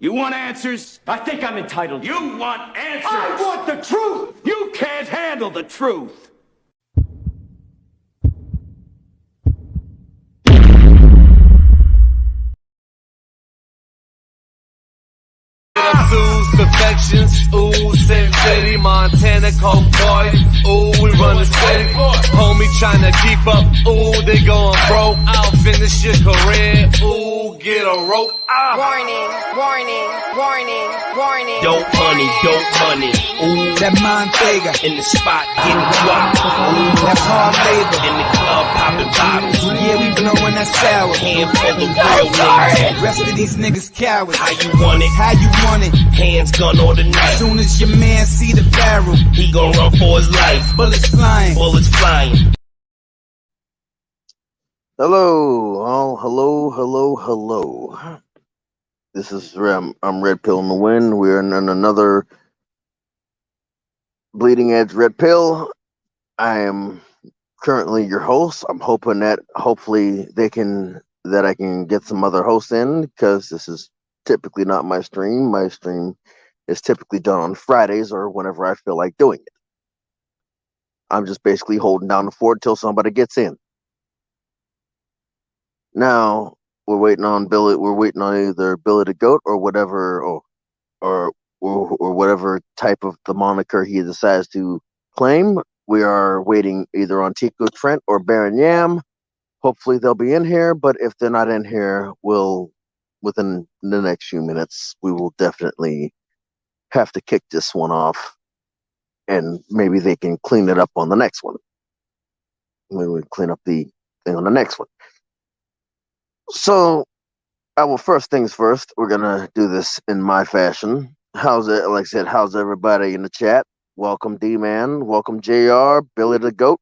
You want answers? I think I'm entitled. You want answers? I want the truth! You can't handle the truth. Perfections, ooh, Sin City, Montana, Coke Boys, ooh, we run the city, homie tryna keep up, ooh, they going broke, I'll finish your career, ooh, get a rope, Warning, warning, warning, warning. Dope money, ooh, That Montega, in the spot, getting guap, ooh, that's hard labor. in the club, popping bottles, Yeah, we blowing that sour. handful of real niggas, Rest of these niggas cowards. how you want it, How you want it? hands gun or the knife, Soon as your man see the barrel, he gon' run for his life, bullets flying. bullets flying. Hello, hello. This is I'm Red Pill in the Wind. We're in another Bleeding Edge Red Pill. I am currently your host. I'm hoping that hopefully I can get some other hosts in, because this is typically not my stream. My stream is typically done on Fridays or whenever I feel like doing it. I'm just basically holding down the fort till somebody gets in. Now we're waiting on Billy. We're waiting on either BillyTheGoat or whatever, or whatever type of the moniker he decides to claim. We are waiting either on Tico, Tren, or Baron Yam. Hopefully they'll be in here, but if they're not in here, within the next few minutes, we will definitely have to kick this one off, and maybe they can clean it up on the next one. We would clean up the thing on the next one. So, first things first, we're gonna do this in my fashion. How's it? Like I said, how's everybody in the chat? Welcome, D-Man. Welcome, JR, BillyTheGoat,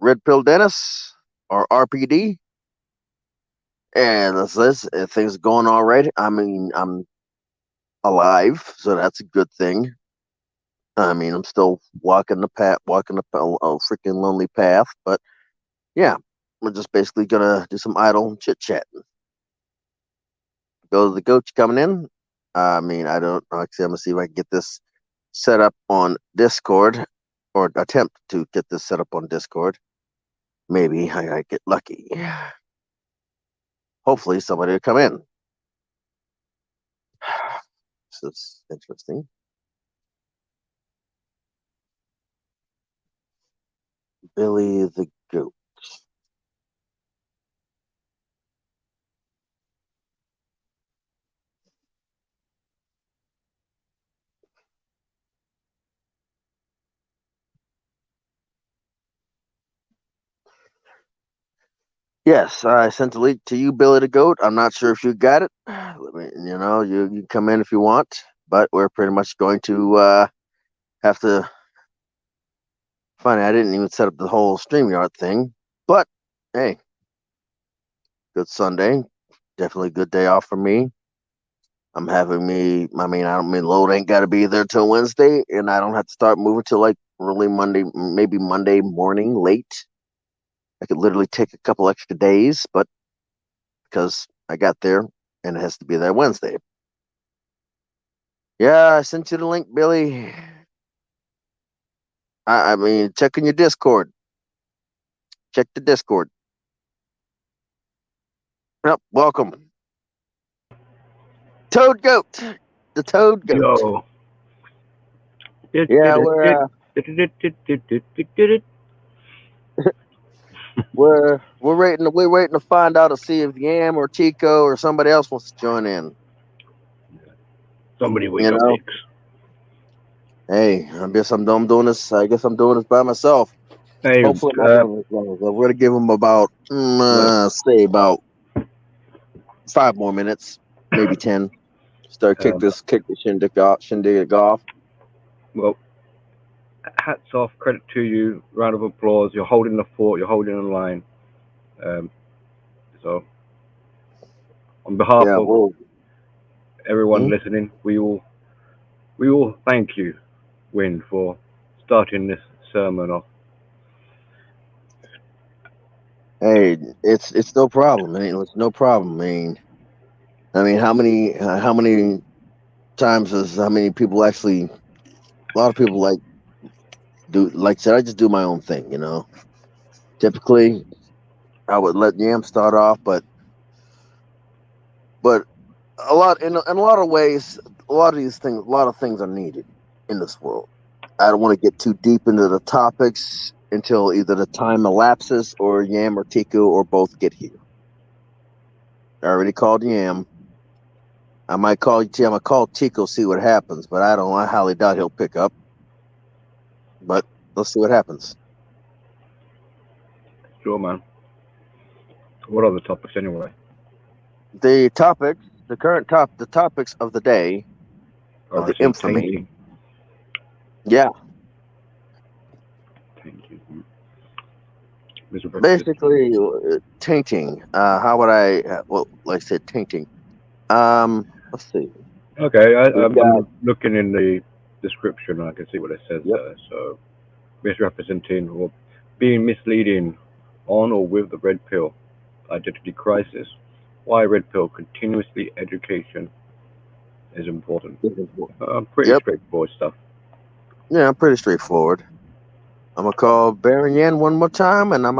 Red Pill Dennis, or RPD. And things are going all right. I mean, I'm alive, so that's a good thing. I mean, I'm still walking a freaking lonely path, but yeah, we're just basically gonna do some idle chit chatting. Go to the goat coming in. I mean, I don't know. Actually, I'm gonna see if I can get this set up on Discord, or attempt to get this set up on Discord. Maybe I get lucky. Hopefully, somebody will come in. This is interesting. Billy the Goat. Yes, I sent a link to you, BillyTheGoat. I'm not sure if you got it. You come in if you want, but we're pretty much going to have to. Funny, I didn't even set up the whole StreamYard thing, but hey, good Sunday. Definitely a good day off for me. I mean, load ain't got to be there till Wednesday, and I don't have to start moving till like early Monday, maybe Monday morning, late. I could literally take a couple extra days, but because I got there and it has to be there Wednesday. Yeah, I sent you the link, Billy. I mean, check in your Discord. Check the Discord. Yep, welcome. Toad Goat. The Toad Goat. Yo. Yeah, we're waiting to find out to see if Yam or Tico or somebody else wants to join in. Somebody with your mix. Hey, I guess I'm doing this by myself. Hey, Hopefully, we're gonna give them about say about 5 more minutes, maybe 10. Start kick the shindig off. Well, hats off, credit to you, round of applause. You're holding the fort, you're holding the line. So, on behalf of everyone listening, we all thank you, Win, for starting this sermon off. Hey, it's no problem. It's no problem. I mean, I mean, how many times is how many people actually? A lot of people like said, I just do my own thing. Typically, I would let Yam start off, but in a lot of ways, a lot of things are needed in this world. I don't want to get too deep into the topics until either the time elapses or Yam or Tico or both get here. I already called Yam. I might call I'm gonna call Tico, see what happens, but I highly doubt he'll pick up. But let's see what happens. Sure, man. What are the topics anyway? The topics of the day of the infamy. Tainting. Yeah. Tainting. Basically, tainting. How would I? Well, like I said, tainting. Let's see. Okay, I'm looking in the description. I can see what it says there. So, misrepresenting or being misleading on or with the red pill, identity crisis. Why red pill continuously education is important. Pretty straightforward stuff. Yeah, pretty straightforward. I'm gonna call Baron Yen one more time, and I'm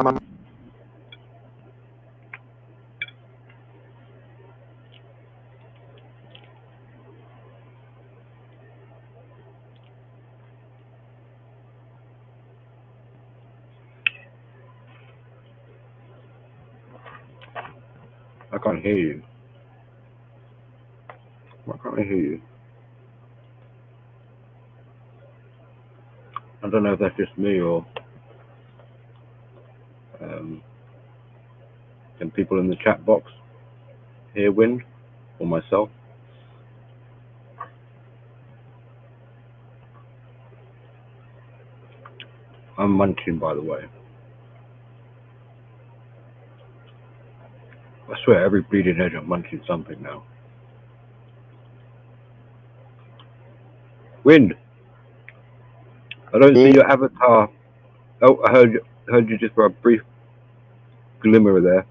I can't hear you. I can't hear you. I don't know if that's just me or can people in the chat box hear wind or myself? I'm munching, by the way. I swear, every bleeding edge I'm munching something now. Wind! I don't see your avatar. Oh, I heard you just for a brief glimmer there.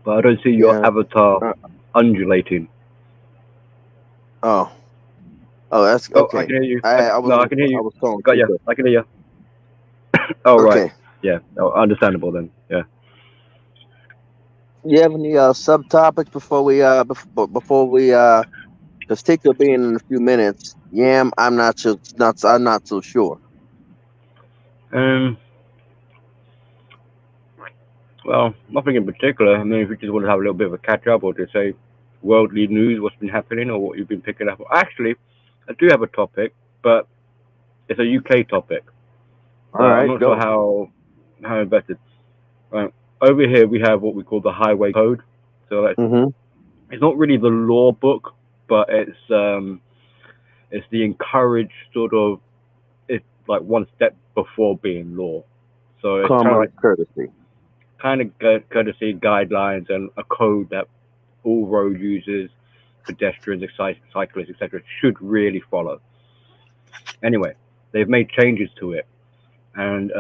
But I don't see your avatar undulating. Oh, that's okay. I can hear you. I can hear you. I was calling. Got you. I can hear you. Oh, okay. Right. Yeah. Oh, understandable then. Yeah. You have any subtopics before we because Tico being in a few minutes. Yam, I'm not so sure. Well, nothing in particular. I mean, if you just want to have a little bit of a catch up or to say worldly news, what's been happening or what you've been picking up. Actually, I do have a topic, but it's a UK topic. All right, I'm not sure how invested. Over here we have what we call the Highway Code. So that's, it's not really the law book, but it's the encouraged sort of, it's like one step before being law. So it's kind of like courtesy. Kind of courtesy guidelines and a code that all road users, pedestrians, cyclists, etc., should really follow. Anyway, they've made changes to it, and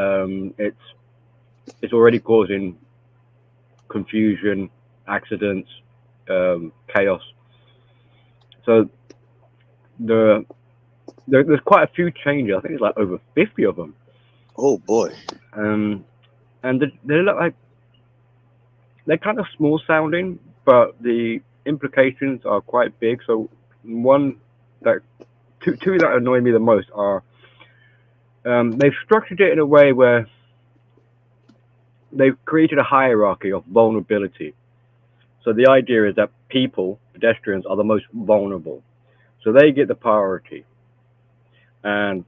it's already causing confusion, accidents, chaos. So there's quite a few changes. I think it's like over 50 of them. Oh boy! And they look like they're kind of small sounding, but the implications are quite big. So two that annoy me the most are they've structured it in a way where they've created a hierarchy of vulnerability. So the idea is that pedestrians, are the most vulnerable. So they get the priority. And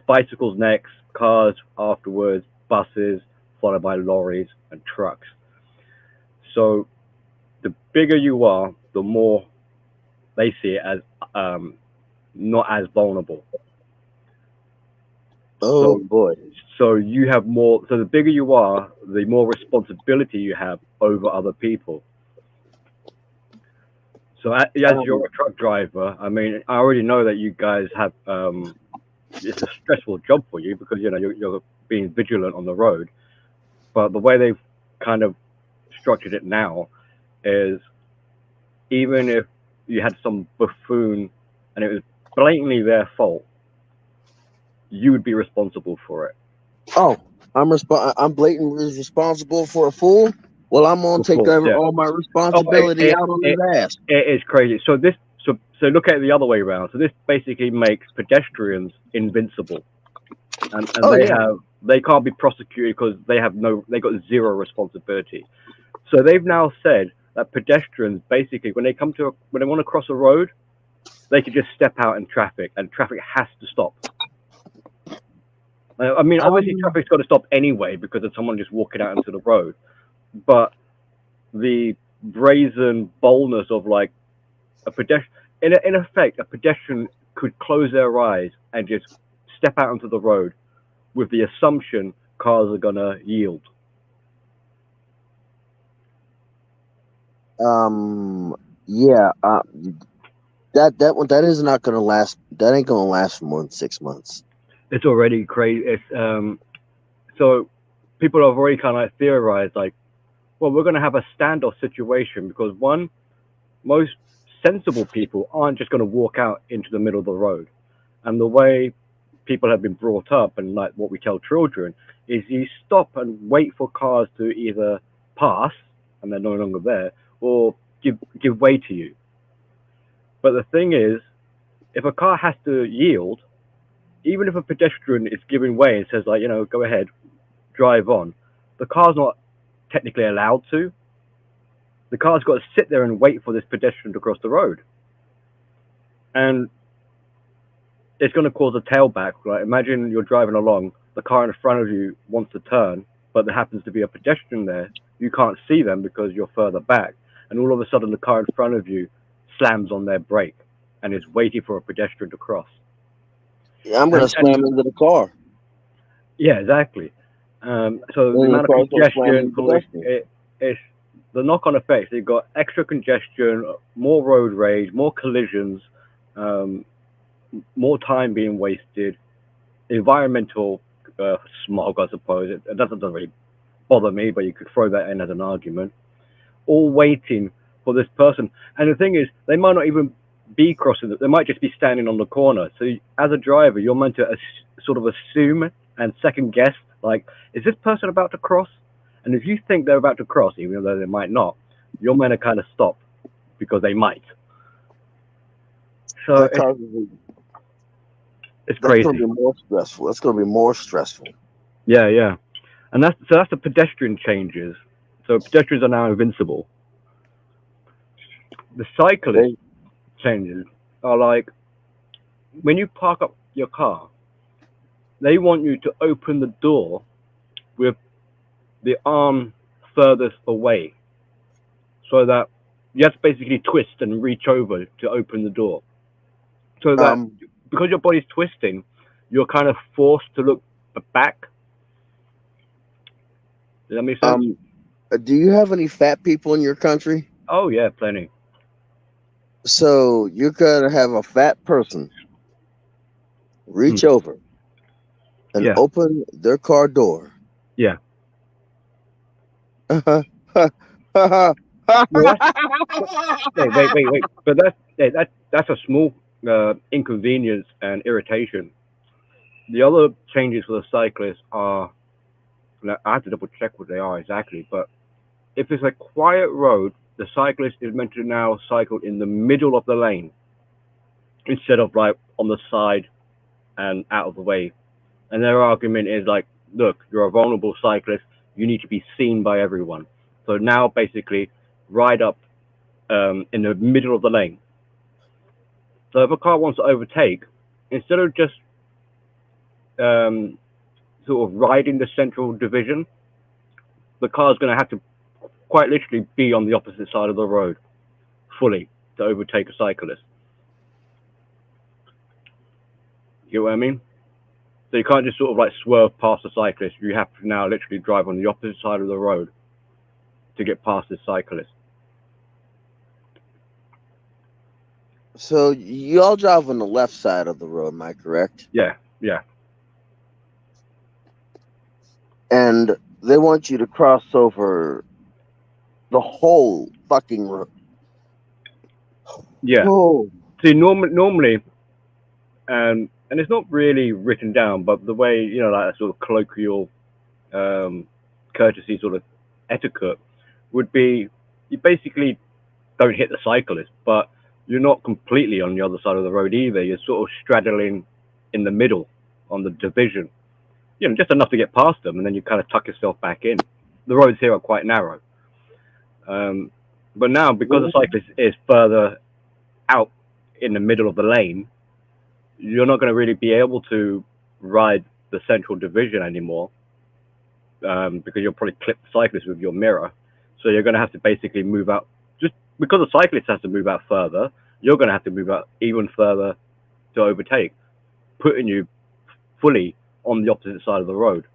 bicycles next, cars afterwards, buses, followed by lorries and trucks. So the bigger you are, the more they see it as not as vulnerable. Oh boy. So you have more, so the bigger you are, the more responsibility you have over other people. So as you're a truck driver, I mean, I already know that you guys have, it's a stressful job for you because, you're being vigilant on the road. But the way they've kind of structured it now is even if you had some buffoon and it was blatantly their fault, you would be responsible for it. Oh, I'm blatantly responsible for a fool. Well, I'm gonna take Yeah. all my responsibility out on his ass. It is crazy. So look at it the other way around. So this basically makes pedestrians invincible, and they can't be prosecuted because they got zero responsibility. So they've now said that pedestrians basically when they want to cross a road, they can just step out in traffic, and traffic has to stop. I mean, obviously, traffic's got to stop anyway because of someone just walking out into the road. But the brazen boldness of like a pedestrian, in effect, a pedestrian could close their eyes and just step out onto the road with the assumption cars are gonna yield. Yeah. That is not gonna last. That ain't gonna last for more than 6 months. It's already crazy. It's so people have already kind of like theorized like, well, we're gonna have a standoff situation because one, most sensible people aren't just gonna walk out into the middle of the road, and the way people have been brought up and like what we tell children is you stop and wait for cars to either pass and they're no longer there or give way to you. But the thing is, if a car has to yield, even if a pedestrian is giving way and says like, go ahead, drive on, the car's not technically allowed to. The car's got to sit there and wait for this pedestrian to cross the road. And it's going to cause a tailback. Right? Imagine you're driving along, the car in front of you wants to turn, but there happens to be a pedestrian there. You can't see them because you're further back. And all of a sudden, the car in front of you slams on their brake and is waiting for a pedestrian to cross. Yeah, I'm going to slam into the car. Yeah, exactly. So the amount of congestion, it's the knock-on effects. You've got extra congestion, more road rage, more collisions, more time being wasted, environmental smog, I suppose. It doesn't really bother me, but you could throw that in as an argument. All waiting for this person. And the thing is, they might not even be crossing. They might just be standing on the corner. So as a driver, you're meant to sort of assume and second guess, like, is this person about to cross? And if you think they're about to cross, even though they might not, you're meant to kind of stop because they might. So it's crazy. That's going to be more stressful. That's going to be more stressful. Yeah. And that's the pedestrian changes. So pedestrians are now invincible. The cyclist changes are like, when you park up your car, they want you to open the door with the arm furthest away, so that you have to basically twist and reach over to open the door. So that because your body's twisting, you're kind of forced to look back. Does that make sense? Do you have any fat people in your country? Oh yeah, plenty. So you're gonna have a fat person reach over and open their car door. Yeah. Wait. But that's a small inconvenience and irritation. The other changes for the cyclists are, I have to double check what they are exactly, but if it's a quiet road, the cyclist is meant to now cycle in the middle of the lane instead of like on the side and out of the way. And their argument is like, look, you're a vulnerable cyclist, you need to be seen by everyone. So now basically ride up in the middle of the lane. So if a car wants to overtake, instead of just sort of riding the central division, the car's going to have to quite literally be on the opposite side of the road fully to overtake a cyclist. You know what I mean? So you can't just sort of like swerve past a cyclist. You have to now literally drive on the opposite side of the road to get past this cyclist. So you all drive on the left side of the road, am I correct? Yeah. And they want you to cross over the whole fucking road. Yeah. Oh, See, normally, and it's not really written down, but the way, you know, like a sort of colloquial courtesy sort of etiquette would be, you basically don't hit the cyclist, but you're not completely on the other side of the road either. You're sort of straddling in the middle on the division, you know, just enough to get past them, and then you kind of tuck yourself back in. The roads here are quite narrow. But now, because the cyclist is further out in the middle of the lane, you're not going to really be able to ride the central division anymore, because you'll probably clip the cyclist with your mirror. So you're going to have to basically move out. Just because the cyclist has to move out further, you're going to have to move out even further to overtake, putting you fully on the opposite side of the road.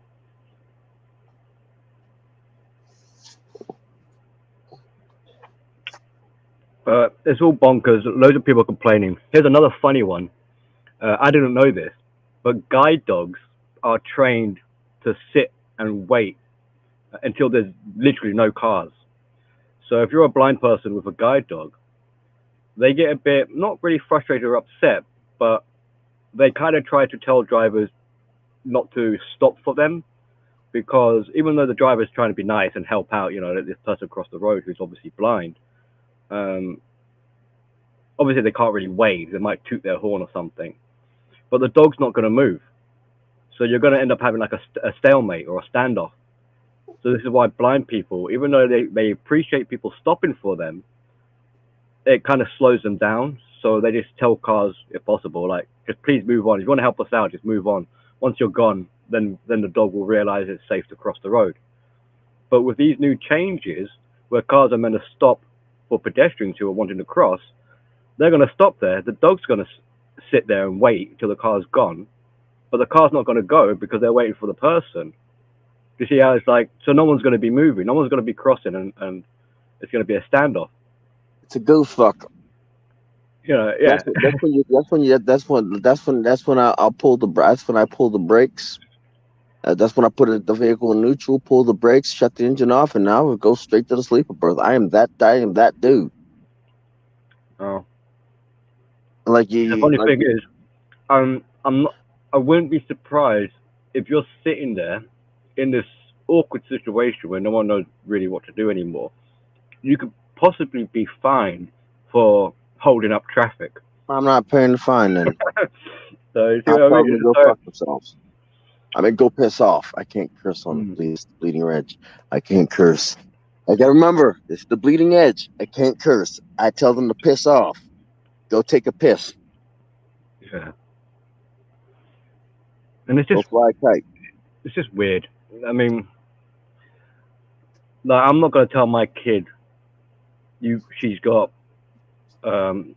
It's all bonkers. Loads of people complaining. Here's another funny one. I didn't know this, but guide dogs are trained to sit and wait until there's literally no cars. So if you're a blind person with a guide dog, they get a bit, not really frustrated or upset, but they kind of try to tell drivers not to stop for them, because even though the driver's trying to be nice and help out, you know, let this person cross the road who's obviously blind, obviously they can't really wave. They might toot their horn or something, but the dog's not going to move. So you're going to end up having like a stalemate or a standoff. So this is why blind people, even though they appreciate people stopping for them, it kind of slows them down. So they just tell cars, if possible, like, just please move on. If you want to help us out, just move on. Once you're gone, then the dog will realize it's safe to cross the road. But with these new changes, where cars are meant to stop for pedestrians who are wanting to cross, they're going to stop there. The dog's going to sit there and wait till the car's gone, but the car's not going to go because they're waiting for the person. You see how it's like, so no one's going to be moving, no one's going to be crossing, and it's going to be a standoff. it's a ghost fuck. You know, yeah. That's when I'll pull the. That's when I pull the brakes. That's when I put the vehicle in neutral, pull the brakes, shut the engine off, and now it goes straight to the sleeper berth. I am that dude. Oh. Like you. The funny thing is, I wouldn't be surprised if you're sitting there in this awkward situation where no one knows really what to do anymore. You could possibly be fined for holding up traffic. I'm not paying the fine then. So you see I'll what I probably mean? go So, fuck themselves. I mean, go piss off. I can't curse on the bleeding edge. I can't curse. I gotta remember, it's the bleeding edge. I can't curse. I tell them to piss off. Go take a piss. yeah. And it's Go just fly a kite. it's just weird. I mean, like, I'm not gonna tell my kid she's got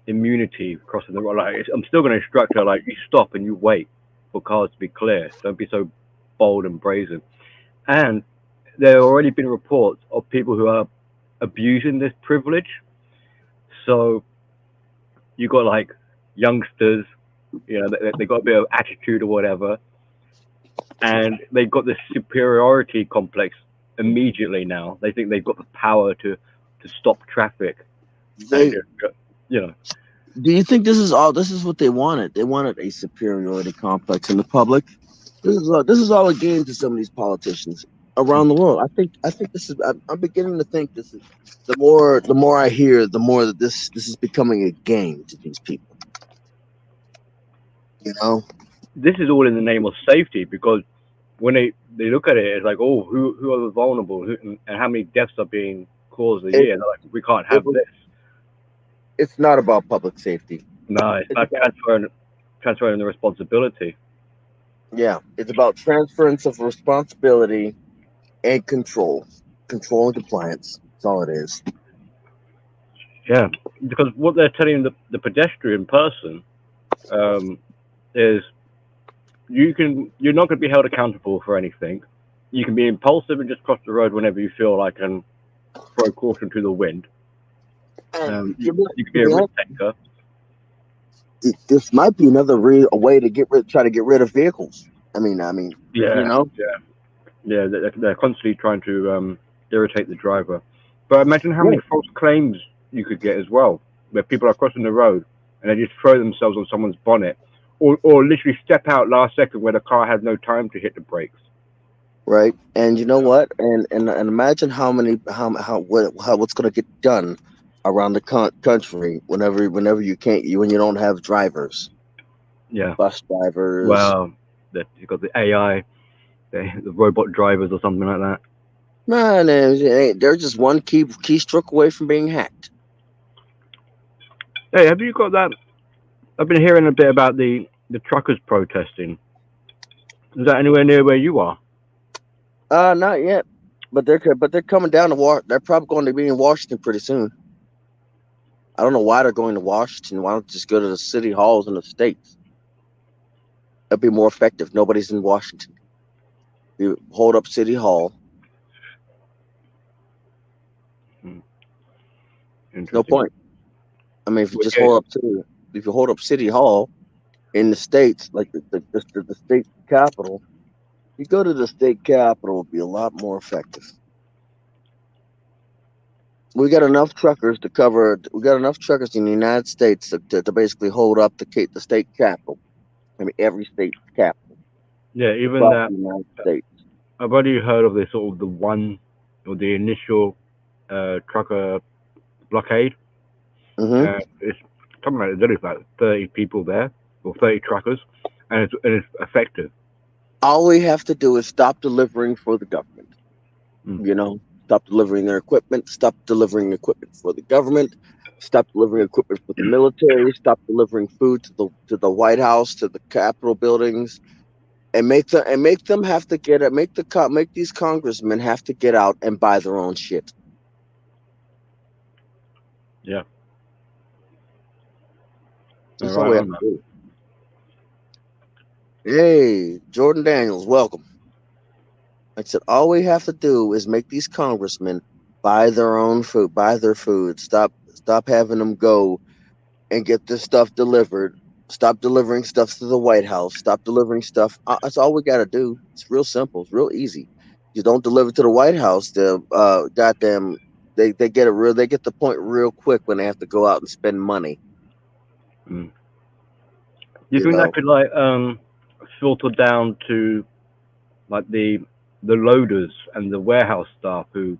immunity crossing the road. Like, I'm still gonna instruct her, like, you stop and you wait for cars to be clear. Don't be so bold and brazen. And there have already been reports of people who are abusing this privilege. So you got like youngsters, you know, they got a bit of attitude or whatever, and they got this superiority complex immediately. Now they think they've got the power to stop traffic. You know. Do you think this is what they wanted? They wanted a superiority complex in the public. This is all a game to some of these politicians around the world. I think this is. I'm beginning to think this is. The more I hear, the more that this is becoming a game to these people. You know, this is all in the name of safety, because when they look at it, it's like, oh, who are the vulnerable, and how many deaths are being caused a year? They're like, we can't have this. It's not about public safety. No, it's about transferring the responsibility. Yeah, it's about transference of responsibility and control and compliance. That's all it is. Yeah, because what they're telling the pedestrian person is you're not going to be held accountable for anything. You can be impulsive and just cross the road whenever you feel like, and throw caution to the wind. You can be a risk taker. This might be another way to try to get rid of vehicles. I mean, yeah, you know, yeah. They're constantly trying to irritate the driver. But imagine how many false claims you could get as well, where people are crossing the road and they just throw themselves on someone's bonnet, or literally step out last second where the car had no time to hit the brakes. Right, and you know what? And imagine what's going to get done around the country whenever when you don't have drivers, Yeah. bus drivers. Well, you got the AI, the robot drivers or something like that. Man, they're just one keystroke away from being hacked. Hey, have you got that? I've been hearing a bit about the truckers protesting. Is that anywhere near where you are? Not yet, but they're coming down to They're probably going to be in Washington pretty soon. I don't know why they're going to Washington. Why don't they just go to the city halls in the states? That'd be more effective. Nobody's in Washington. You hold up City Hall. No point. I mean, if you hold up City Hall in the states, like the state capital, you go to the state capital, it'll be a lot more effective. We got enough truckers to cover. We got enough truckers in the United States to basically hold up the state capital. I mean, every state capital. Yeah, even that. The United States. I've already heard of the initial trucker blockade. Mm-hmm. It's something like there's about 30 people there, or 30 truckers, and it's effective. All we have to do is stop delivering for the government. You know, stop delivering their equipment, stop delivering equipment for the government, stop delivering equipment for the military, stop delivering food to the White House, to the Capitol buildings, and make them have to get it. Make these congressmen have to get out and buy their own shit. Yeah. That's all we have to do. Hey, Jordan Daniels, welcome. Like I said, all we have to do is make these congressmen buy their own food, buy their food. Stop having them go and get this stuff delivered. Stop delivering stuff to the White House. Stop delivering stuff. That's all we got to do. It's real simple. It's real easy. You don't deliver to the White House, they get the point real quick when they have to go out and spend money. You think that could filter down to like the loaders and the warehouse staff who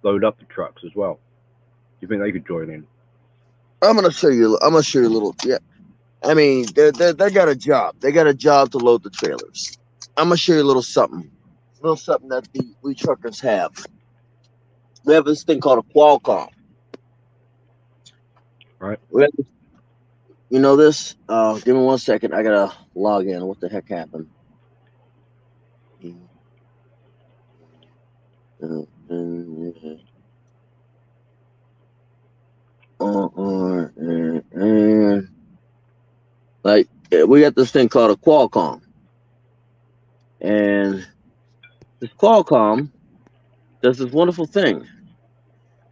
load up the trucks as well? Do you think they could join in? I'm gonna show you a little. Yeah, I mean they got a job. They got a job to load the trailers. I'm gonna show you a little something that we truckers have. We have this thing called a Qualcomm. Right. You know this? Give me 1 second. I gotta log in. What the heck happened? Like we got this thing called a Qualcomm, and this Qualcomm does this wonderful thing.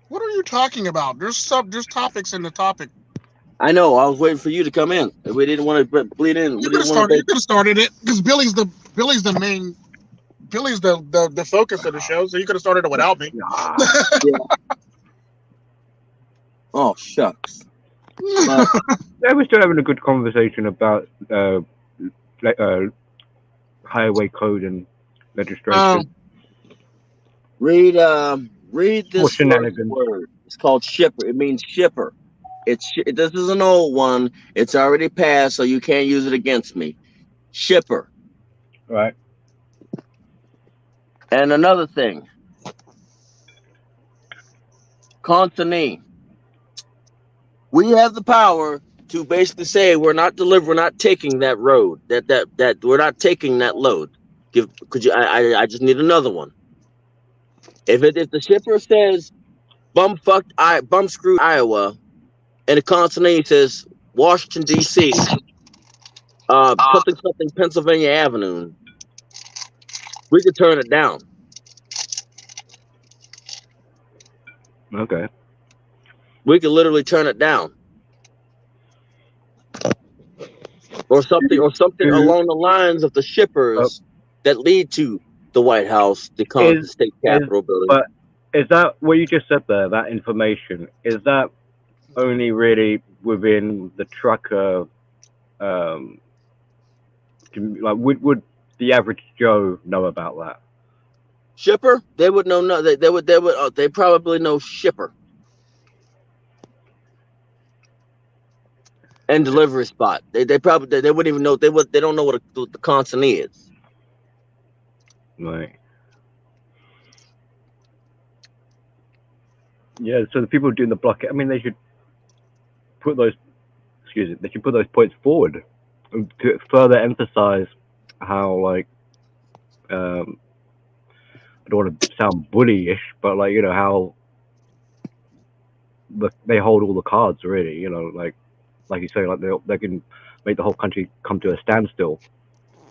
What are you talking about? There's topics in the topic. I know. I was waiting for you to come in. We didn't want to bleed in. You could have started it because Billy's the focus of the show, so you could have started it without me. Yeah. Oh shucks. Yeah, we're still having a good conversation about highway code and legislation. Read this shenanigans. word. It's called shipper. It means shipper. This is an old one. It's already passed, so you can't use it against me. Shipper. Right. And another thing. Consignee. We have the power to basically say we're not taking that road. That we're not taking that load. I just need another one. If the shipper says bum screwed Iowa, and the consignee says Washington D.C., something Pennsylvania Avenue, we could turn it down. Okay. We could literally turn it down, or something along the lines of the shippers that lead to the White House, the state Capitol building. But Is that what you just said there? That information, is that only really within the trucker? Like, would the average Joe know about that? Shipper, they would know. No, they probably know shipper and delivery spot. They probably they wouldn't even know. They don't know what the constant is. Right. Yeah. So the people doing the blockade, I mean, they should put those. Excuse me. They should put those points forward to further emphasize how, like, I don't want to sound bullyish, but, like, you know, how they hold all the cards, really. You know, like you say, like they can make the whole country come to a standstill.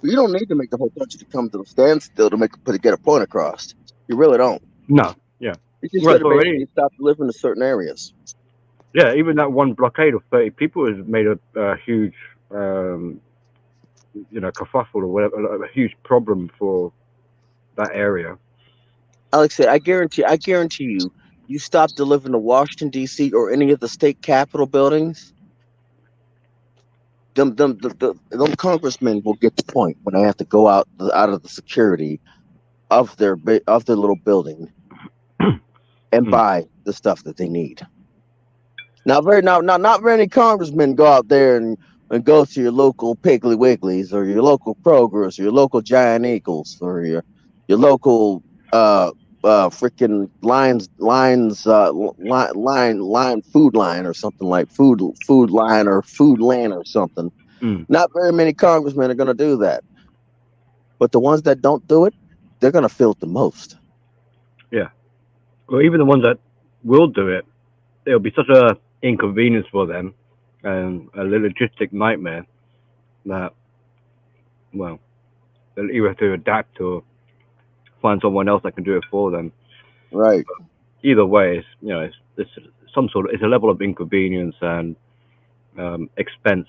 You don't need to make the whole country to come to a standstill to get a point across. You really don't. No. Yeah. You just Right, got to basically stop delivering to certain areas. Yeah, even that one blockade of 30 people has made a huge, you know, kerfuffle or whatever, a huge problem for that area. Alex said, I guarantee you, you stop delivering to Washington, D.C. or any of the state capitol buildings, them congressmen will get the point when they have to go out of the security of their little building and buy the stuff that they need. Not very congressmen go out there and go to your local Piggly Wigglies or your local Kroger's or your local Giant Eagles or your local freaking line food line or something like food line or food land or something. Not very many congressmen are going to do that, but the ones that don't do it, they're going to feel it the most. Yeah, well, even the ones that will do it, it'll be such a inconvenience for them and a logistic nightmare that, well, they'll either have to adapt or find someone else that can do it for them. Right. But either way, it's, you know, it's it's a level of inconvenience and expense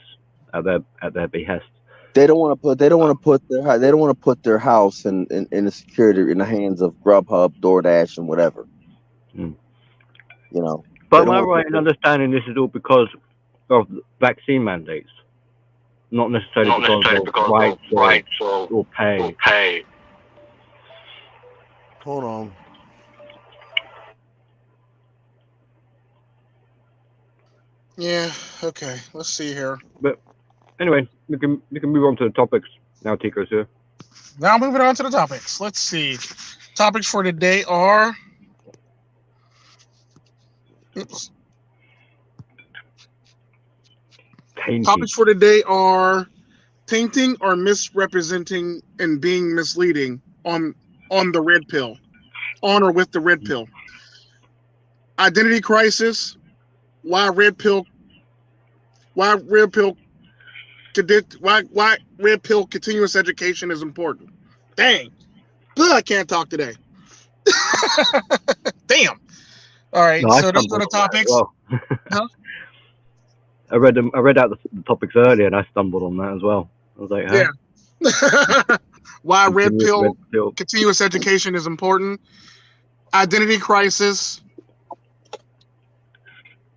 at their behest. They don't want to put their house in the security in the hands of Grubhub, DoorDash, and whatever. You know. But am I right in understanding this is all because of vaccine mandates, not necessarily because of rights or pay? Hold on. Yeah. Okay. Let's see here. But anyway, we can move on to the topics now. Tico's here. Now moving on to the topics. Let's see. Topics for today are. Oops. Tainting. Topics for today are tainting or misrepresenting and being misleading on the red pill, on or with the red pill. Identity crisis. Why red pill continuous education is important. Dang. But I can't talk today. Damn. All right, No, so let's go to topics. Well. Huh? I read out the topics earlier, and I stumbled on that as well. I was like, huh? Yeah. Why red pill continuous education is important. Identity crisis.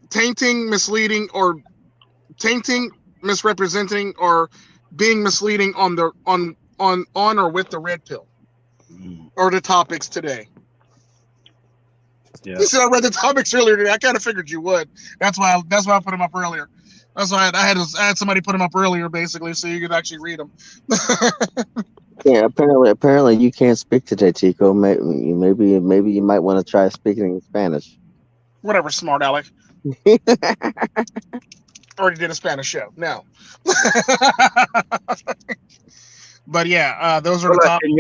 Tainting, misleading, or tainting, misrepresenting, or being misleading on or with the red pill, or the topics today. Yeah. You said I read the topics earlier today. I kind of figured you would. That's why I put them up earlier. That's why I had somebody put them up earlier, basically, so you could actually read them. Yeah, apparently you can't speak today, Tico. Maybe you might want to try speaking in Spanish. Whatever, smart Alec. Already did a Spanish show. No. But yeah, those are the topics.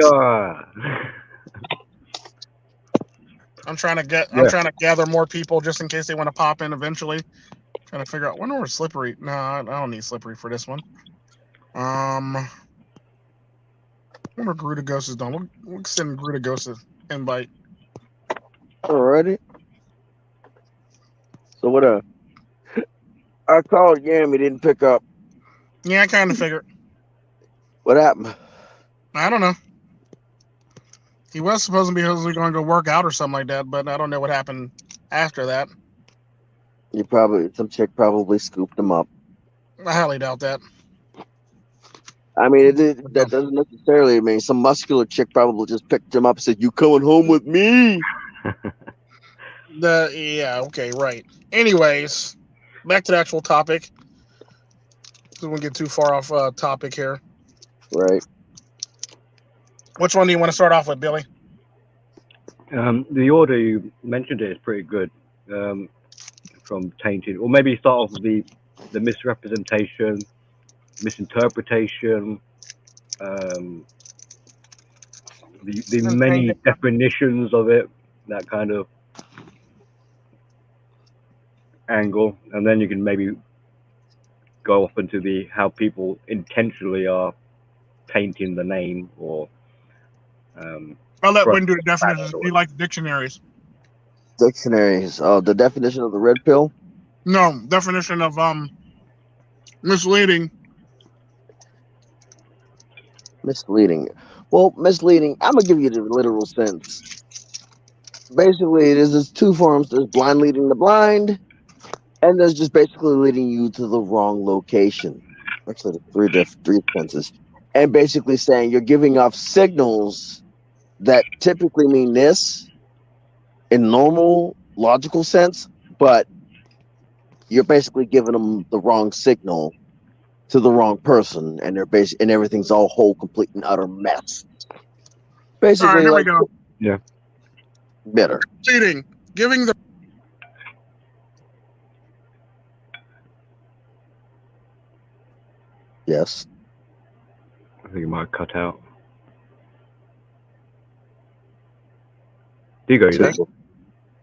I'm trying to gather more people just in case they want to pop in eventually. Trying to figure out when we're Slippery. No, I don't need Slippery for this one. I wonder if Gruda Ghost is done. We'll send Gruda Ghost an invite. Alrighty. So what I called Yam, he didn't pick up. Yeah, I kind of figured. What happened? I don't know. He was supposedly going to go work out or something like that, but I don't know what happened after that. Some chick probably scooped him up. I highly doubt that. I mean, that doesn't necessarily mean some muscular chick probably just picked him up and said, "You coming home with me?" Okay, right. Anyways, back to the actual topic. We won't get too far off topic here. Right. Which one do you want to start off with, Billy? The order you mentioned it is pretty good. From Tainting, or maybe start off with the misrepresentation, misinterpretation, the many definitions of it, that kind of angle, and then you can maybe go off into the how people intentionally are tainting the name, or I'll let Wynn do the definitions. Do you like the dictionaries? Dictionaries. Oh, the definition of the red pill? No, definition of misleading. Misleading. Well, misleading, I'm gonna give you the literal sense. Basically, there's two forms. There's blind leading the blind, and there's just basically leading you to the wrong location. Actually, three senses. And basically saying you're giving off signals that typically mean this in normal logical sense, but you're basically giving them the wrong signal to the wrong person, and and everything's all whole, complete, and utter mess. Basically, all right, here we go. Yeah. Better. Misleading, giving the. Yes. I think it might have cut out. Tico, you there?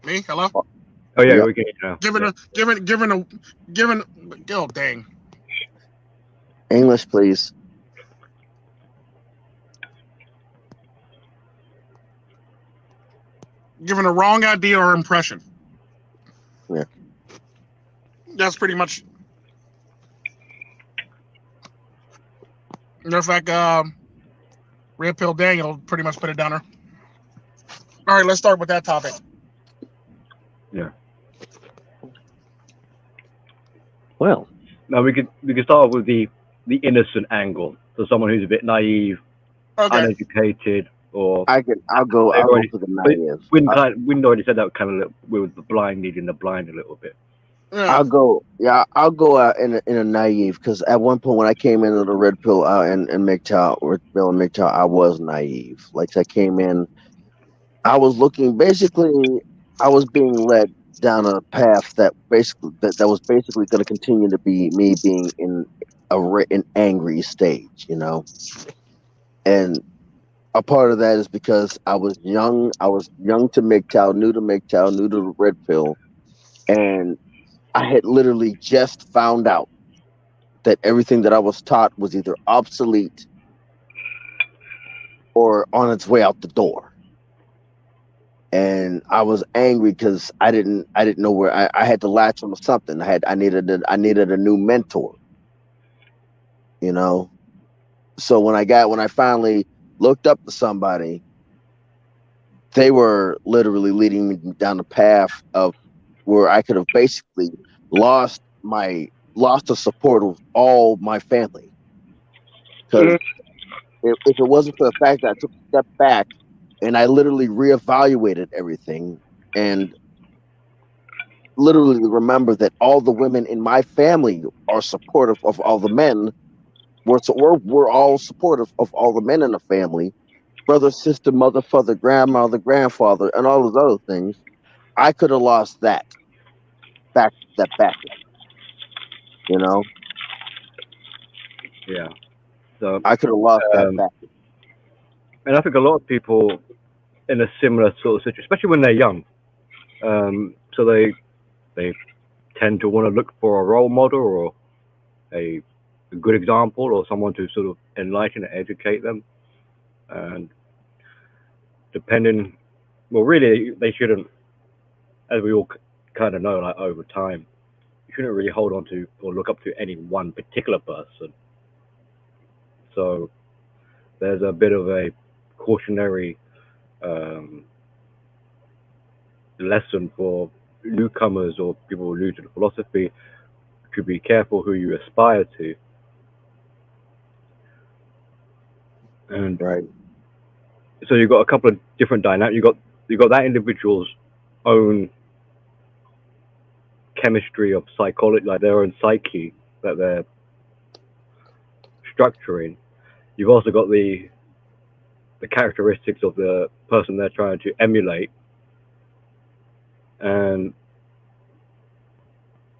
Me? Hello? Oh yeah, Yeah. we can hear you now. Given. Oh dang. English, please. Given a wrong idea or impression. Yeah. That's pretty much. Matter of fact, Red Pill Daniel pretty much put it down there. All right, let's start with that topic. Yeah. Well, Now we could start with the innocent angle. So someone who's a bit naive, uneducated, or I'll go for the naive. Wynn already said that kind of with the blind leading the blind a little bit. Yeah. I'll go out in a naive, because at one point when I came into the red pill and MGTOW, or Bill and MGTOW, I was naive. Like, I came in, I was being led down a path that was basically going to continue to be me being in an angry stage, and a part of that is because I was young to MGTOW, new to the red pill, and I had literally just found out that everything that I was taught was either obsolete or on its way out the door. And I was angry because I didn't know where I had to latch on to something. I needed a new mentor. So when I finally looked up to somebody, they were literally leading me down the path of where I could have basically lost the support of all my family. Because if it wasn't for the fact that I took a step back and I literally reevaluated everything and literally remember that all the women in my family are supportive of all the men. We're all supportive of all the men in the family, brother, sister, mother, father, grandmother, grandfather, and all those other things. I could have lost that back. Yeah. So I could have lost that back. And I think a lot of people in a similar sort of situation, especially when they're young, so they tend to want to look for a role model or a good example or someone to sort of enlighten and educate them. And really, they shouldn't, as we all kind of know, like over time, you shouldn't really hold on to or look up to any one particular person. So there's a bit of a cautionary um, lesson for newcomers or people who are new to the philosophy to be careful who you aspire to. And Right. so you've got a couple of different dynamics. You got that individual's own chemistry of psychology, like their own psyche that they're structuring. You've also got the characteristics of the person they're trying to emulate, and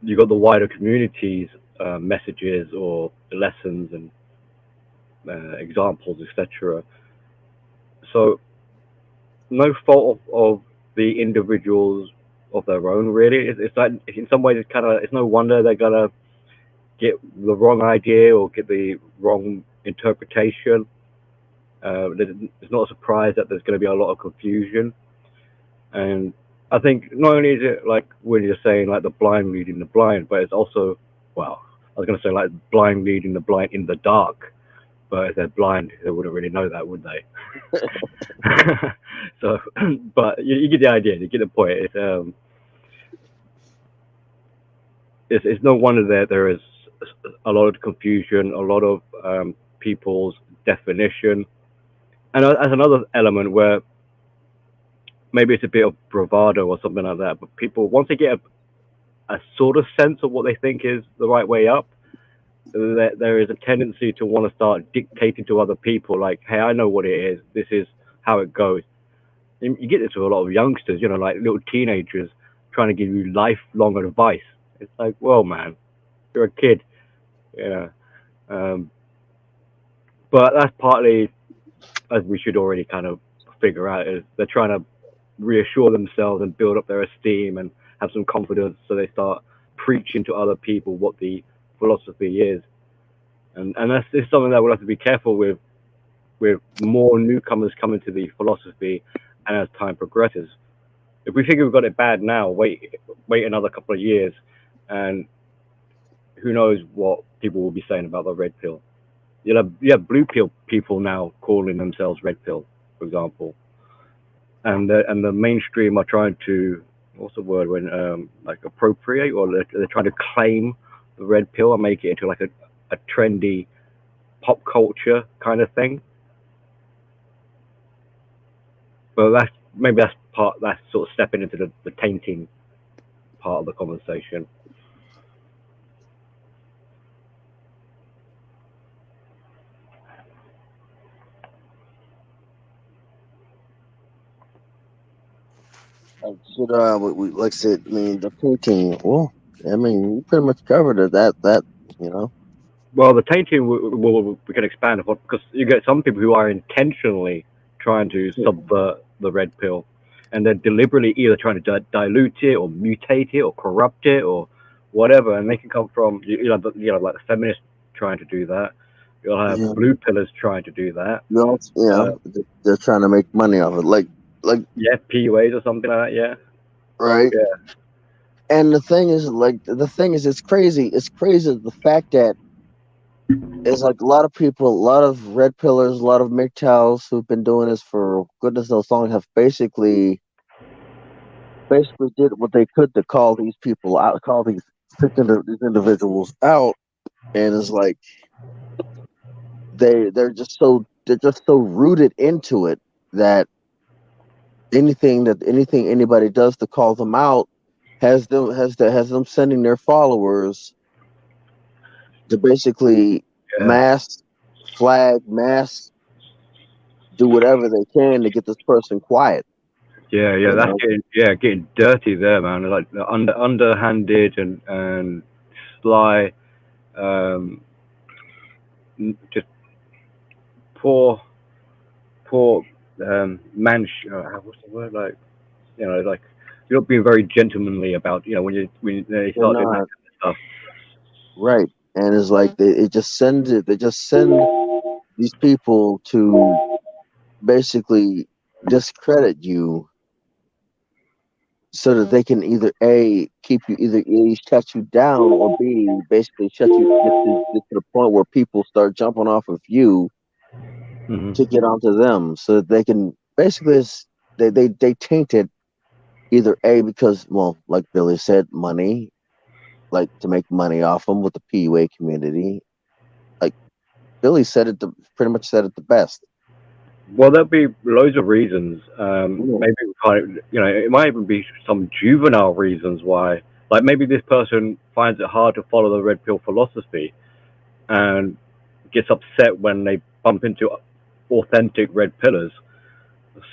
you got the wider community's messages or lessons and examples, etc. So no fault of the individuals of their own, really. It's like in some ways it's no wonder they're gonna get the wrong idea or get the wrong interpretation. It's not a surprise that there's going to be a lot of confusion, and I think not only is it like when you're saying like the blind leading the blind, but it's also, well, I was going to say like blind leading the blind in the dark, but if they're blind, they wouldn't really know that, would they? So, but you get the idea, you get the point. It's no wonder that there is a lot of confusion, a lot of people's definition, and as another element where maybe it's a bit of bravado or something like that, but people, once they get a sort of sense of what they think is the right way up, there is a tendency to want to start dictating to other people, like, hey, I know what it is, this is how it goes. You get this with a lot of youngsters, like little teenagers trying to give you lifelong advice. It's like, well, man, you're a kid, but that's partly, as we should already kind of figure out, is they're trying to reassure themselves and build up their esteem and have some confidence, so they start preaching to other people what the philosophy is, and that's something that we'll have to be careful with more newcomers coming to the philosophy, and as time progresses. If we think we've got it bad now, wait another couple of years, and who knows what people will be saying about the red pill. You have blue pill people now calling themselves red pill, for example, and the mainstream are trying to, what's the word, when like appropriate, or they're trying to claim the red pill and make it into like a trendy pop culture kind of thing. But that's sort of stepping into the tainting part of the conversation. Like I said, I mean, the painting. Well, I mean, you pretty much covered it. That. Well, the tainting we can expand upon, because you get some people who are intentionally trying to subvert the red pill, and they're deliberately either trying to dilute it or mutate it or corrupt it or whatever. And they can come from like the feminists trying to do that. You'll have blue pillars trying to do that. They're trying to make money off it, like PUAs or something like that. Yeah. Right. Yeah. And the thing is, it's crazy. It's crazy the fact that it's like a lot of people, a lot of red pillars, a lot of MGTOWs who've been doing this for goodness knows long have basically did what they could to call these people out, call these individuals out, and it's like they're just so rooted into it that anything anybody does to call them out has them sending their followers to basically mass do whatever they can to get this person quiet. Yeah, that's getting dirty there, man. Like underhanded and sly, just poor man. What's the word? Like, like you're not being very gentlemanly about, when they start doing that kind of stuff. Right, and it's like they just send these people to basically discredit you, so that they can either keep you, either A, shut you down, or B, basically get to the point where people start jumping off of you to get onto them, so that they can basically, they taint it either A, because, well, like Billy said, money, like to make money off them with the PUA community. Like Billy said it, pretty much said it the best. Well, there'll be loads of reasons. Maybe it might even be some juvenile reasons why. Like maybe this person finds it hard to follow the red pill philosophy, and gets upset when they bump into authentic red pillars,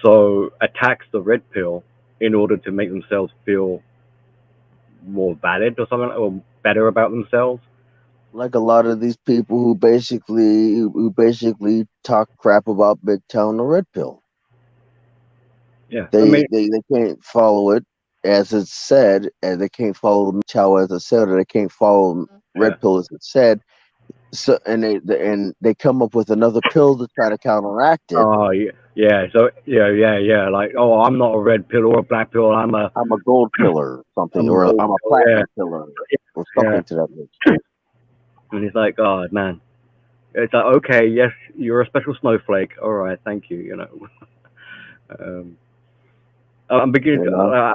so attacks the red pill in order to make themselves feel more valid or something, or better about themselves. Like a lot of these people who basically talk crap about MGTOW and the red pill. Yeah, They can't follow it as it's said, and they can't follow the MGTOW as it said, or they can't follow red pill as it said. So and they come up with another pill to try to counteract it. Oh yeah. So yeah. Like, oh, I'm not a red pill or a black pill. I'm a gold pillar or something, I'm or gold I'm a pill, platinum pillar, or something to that nature. And he's like, oh man, it's like, okay, yes, you're a special snowflake. All right, thank you. You know, I'm beginning to.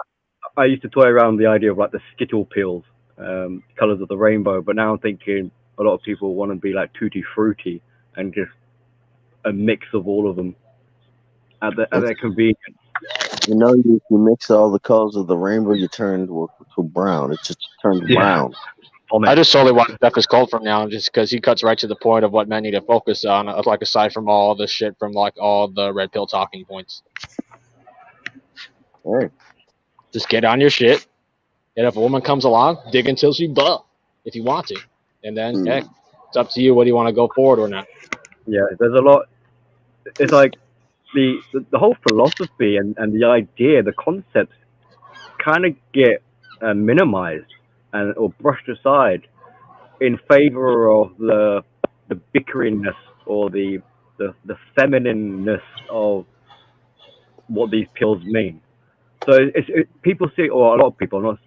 I used to toy around the idea of like the Skittle pills, colors of the rainbow, but now I'm thinking a lot of people want to be like Tutti Frutti and just a mix of all of them at their convenience. You know, if you mix all the colors of the rainbow, you turn to brown. It just turns brown. I just solely watch Steph is Cold from now, just because he cuts right to the point of what men need to focus on, like aside from all the shit from like all the red pill talking points. All right. Just get on your shit, and if a woman comes along, dig until she buff, if you want to, and then heck, it's up to you whether you want to go forward or not. Yeah, there's a lot. It's like the whole philosophy and the idea, the concepts, kind of get minimized or brushed aside in favor of the bickeringness or the feminineness of what these pills mean. So people see, or a lot of people, I'm not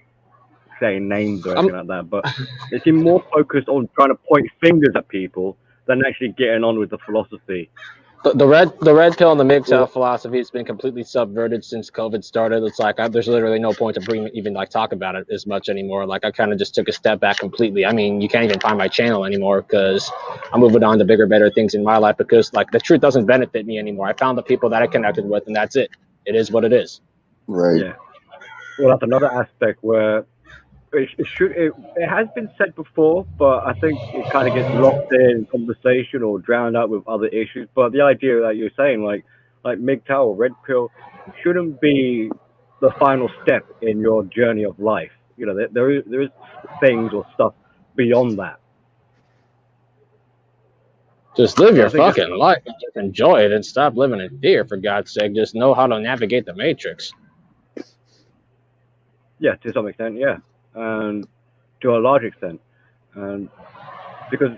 saying names or anything like that, but they seem more focused on trying to point fingers at people than actually getting on with the philosophy. The red pill and the MGTOW philosophy has been completely subverted since COVID started. It's like there's literally no point to even like talk about it as much anymore. Like I kind of just took a step back completely. I mean, you can't even find my channel anymore because I'm moving on to bigger, better things in my life because like the truth doesn't benefit me anymore. I found the people that I connected with, and that's it. It is what it is. Right. Yeah. Well, that's another aspect where it has been said before, but I think it kind of gets lost in conversation or drowned out with other issues. But the idea that you're saying, like MGTOW or red pill, shouldn't be the final step in your journey of life. You know, there is things or stuff beyond that. Just live your fucking life and just enjoy it and stop living in fear, for God's sake. Just know how to navigate the matrix. Yeah, to some extent, yeah. And to a large extent, and because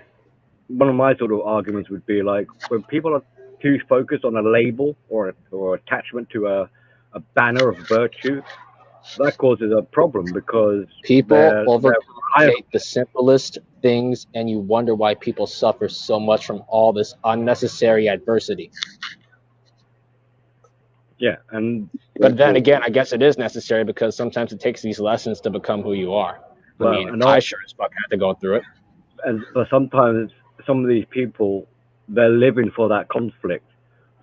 one of my sort of arguments would be like when people are too focused on a label or attachment to a banner of virtue, that causes a problem because people overcomplicate the simplest things, and you wonder why people suffer so much from all this unnecessary adversity. Yeah, but then again, I guess it is necessary because sometimes it takes these lessons to become who you are. Well, I mean, I sure as fuck had to go through it. But sometimes some of these people, they're living for that conflict,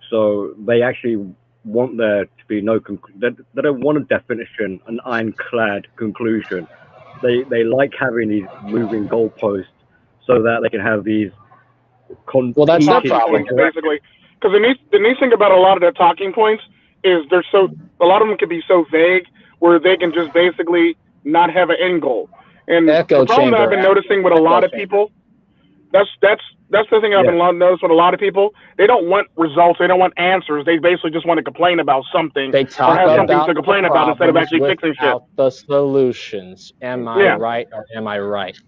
so they actually want there to be no they don't want a definition, an ironclad conclusion. They like having these moving goalposts so that they can have these. Well, that's not problem. Basically, because the neat thing about a lot of their talking points is a lot of them can be so vague where they can just basically not have an end goal. And the problem that I've been noticing with a lot of people, that's the thing I've been noticing with a lot of people. They don't want results. They don't want answers. They basically just want to complain about something. They talk or have about something to complain about instead of actually fixing shit. The solutions. Am I right or am I right?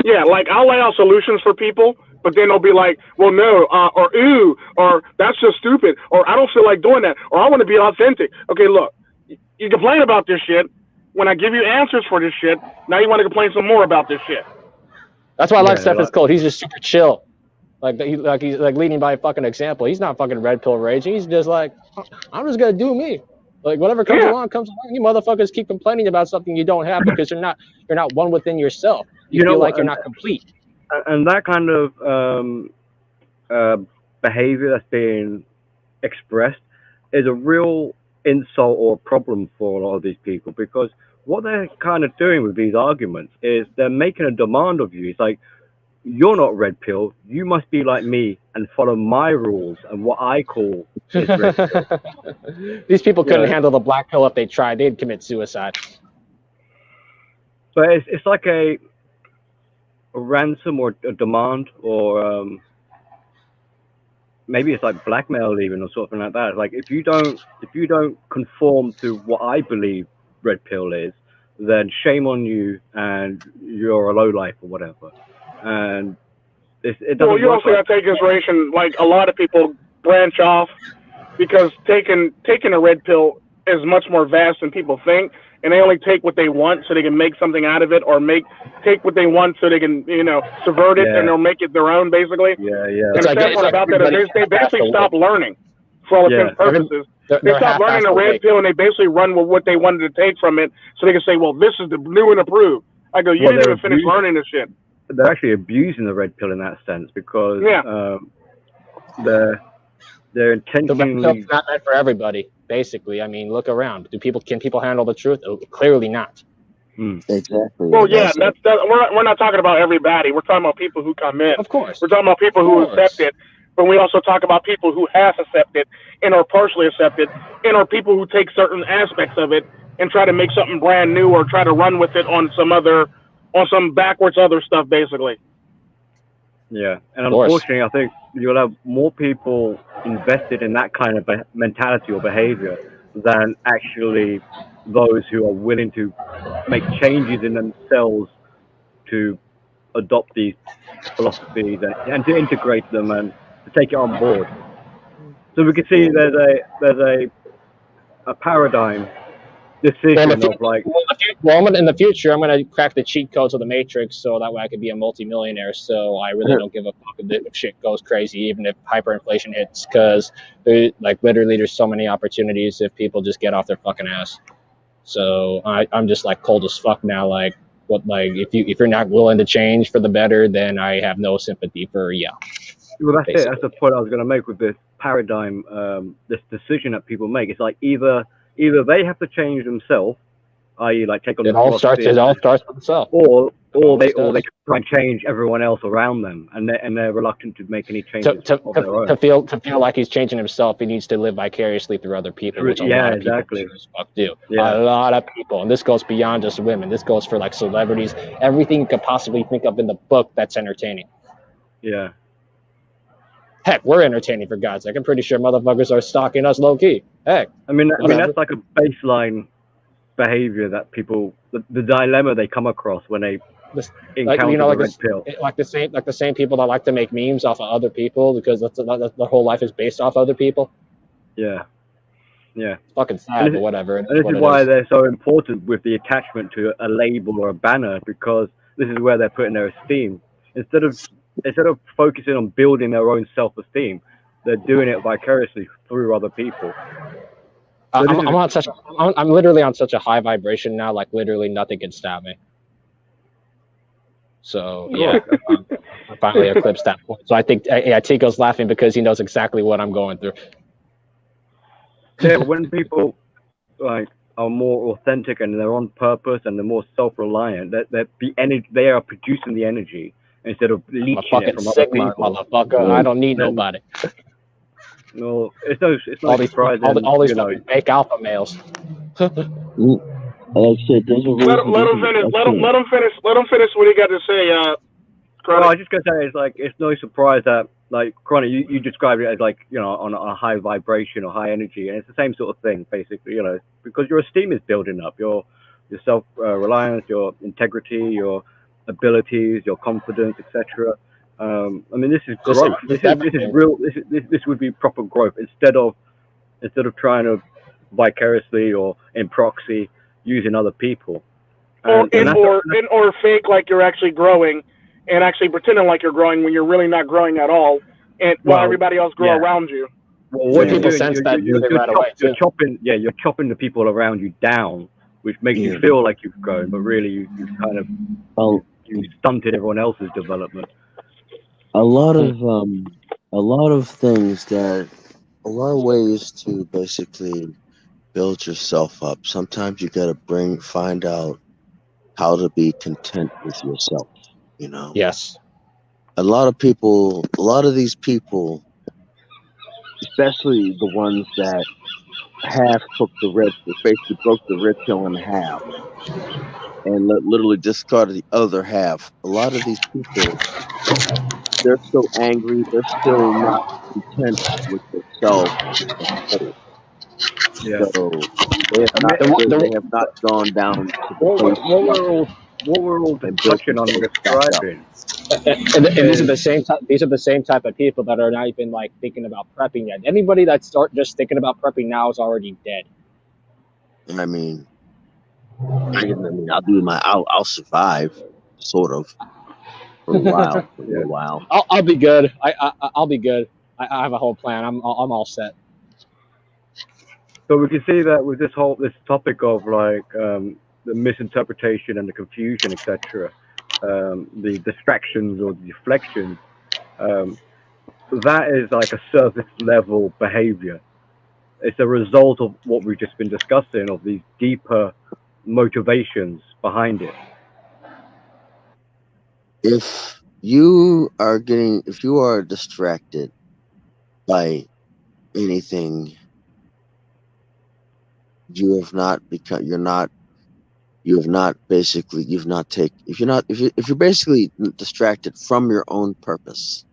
Yeah, like I'll lay out solutions for people, but then they'll be like, well, no, or ooh, or that's just stupid, or I don't feel like doing that, or I want to be authentic. Okay, look, you complain about this shit. When I give you answers for this shit, now you want to complain some more about this shit. That's why I like Steph is Cold. He's just super chill. He's like leading by a fucking example. He's not fucking red pill raging. He's just like, I'm just gonna do me. Like whatever comes along comes along. You motherfuckers keep complaining about something you don't have because you're not one within yourself. You feel like you're not complete. And that kind of behavior that's being expressed is a real insult or problem for a lot of these people, because what they're kind of doing with these arguments is they're making a demand of you. It's like, you're not red pill, you must be like me and follow my rules and what I call is red pill. These people couldn't handle the black pill if they tried. They'd commit suicide. But it's like a ransom or a demand, or maybe it's like blackmail even, or something like that. Like if you don't conform to what I believe red pill is, then shame on you and you're a lowlife or whatever. And it doesn't. Well, you also got to take consideration, like a lot of people branch off because taking a red pill is much more vast than people think, and they only take what they want so they can make something out of it, or take what they want so they can, subvert it, and they'll make it their own, basically. Yeah. And the sad part about that is they basically stop learning for all intents and purposes. They stop learning the red pill, and they basically run with what they wanted to take from it, so they can say, well, this is the new and approved. I go, you didn't even finish learning this shit. They're actually abusing the red pill in that sense, because they're intentionally. The red pill's not meant for everybody, basically. I mean, look around. Can people handle the truth? Oh, clearly not. Exactly. Well, yeah, we're not talking about everybody. We're talking about people who come in. Of course. We're talking about people who accept it, but we also talk about people who have accepted and are partially accepted, and are people who take certain aspects of it and try to make something brand new, or try to run with it on some backwards other stuff, basically. Yeah, and unfortunately, I think you'll have more people invested in that kind of mentality or behavior than actually those who are willing to make changes in themselves to adopt these philosophies and to integrate them and to take it on board. So we can see there's a paradigm decision of like. Well, in the future, I'm gonna crack the cheat codes of the Matrix, so that way I could be a multimillionaire. So I really don't give a fuck if shit goes crazy, even if hyperinflation hits, because literally there's so many opportunities if people just get off their fucking ass. So I'm just like cold as fuck now. Like if you're not willing to change for the better, then I have no sympathy for you. Well, that's basically it. That's the point I was going to make with this paradigm, this decision that people make. It's like either they have to change themselves, i.e., like take on it all starts with themselves, or they try and change everyone else around them, and they're reluctant to make any changes of their own. To feel like he's changing himself, he needs to live vicariously through other people, which a lot of people sure as fuck do. Yeah. A lot of people, and this goes beyond just women. This goes for like celebrities, everything you could possibly think of in the book that's entertaining. Yeah. Heck, we're entertaining, for God's sake. I'm pretty sure motherfuckers are stalking us low key. Heck, I mean that's like a baseline behavior that people, the dilemma they come across when they encounter the red pill. Like the same people that like to make memes off of other people, because their whole life is based off other people. Yeah. It's fucking sad, but whatever. And this is why they're so important with the attachment to a label or a banner, because this is where they're putting their esteem. Instead of focusing on building their own self-esteem, they're doing it vicariously through other people. So I'm literally on such a high vibration now, like literally nothing can stop me. So yeah, I finally eclipsed that point. So I think Tico's laughing because he knows exactly what I'm going through. Yeah, when people are more authentic and they're on purpose and they're more self-reliant, they are producing the energy instead of leeching it from other people. Motherfucker, I don't need nobody. No, it's no surprise. All these fake alpha males. Let him finish what he got to say. Well, I was just gonna say it's no surprise that Chronic, you described it as on a high vibration or high energy, and it's the same sort of thing basically. Because your esteem is building up, your self reliance, your integrity, your abilities, your confidence, etc. I mean, this is growth. This is real. This would be proper growth instead of trying to vicariously or in proxy using other people, or fake like you're actually growing, and actually pretending like you're growing when you're really not growing at all, and while everybody else grow around you. Well, what you're People doing, sense that moving right away, you're too. you're chopping the people around you down, which makes you feel like you've grown, but really you've kind of you stunted everyone else's development. A lot of things that a lot of ways to basically build yourself up. Sometimes you gotta find out how to be content with yourself, you know. Yes. A lot of these people, especially the ones that basically broke the red pill in half and literally discarded the other half. A lot of these people, they're still angry. They're still not content with themselves as a whole. Yeah. So they have I not mean, they have not gone down to the what base level we're all and built touching on and themselves back up. describing. And these are the same type of people that are not even like thinking about prepping yet. Anybody that start just thinking about prepping now is already dead. I mean, I'll survive, sort of, for a while, for a little while. I'll be good. I'll be good. I have a whole plan. I'm all set. So we can see that with this topic of like the misinterpretation and the confusion, etc., the distractions or the deflections, that is like a surface level behavior. It's a result of what we've just been discussing, of these deeper motivations behind it. If you are distracted by anything, if you're basically distracted from your own purpose,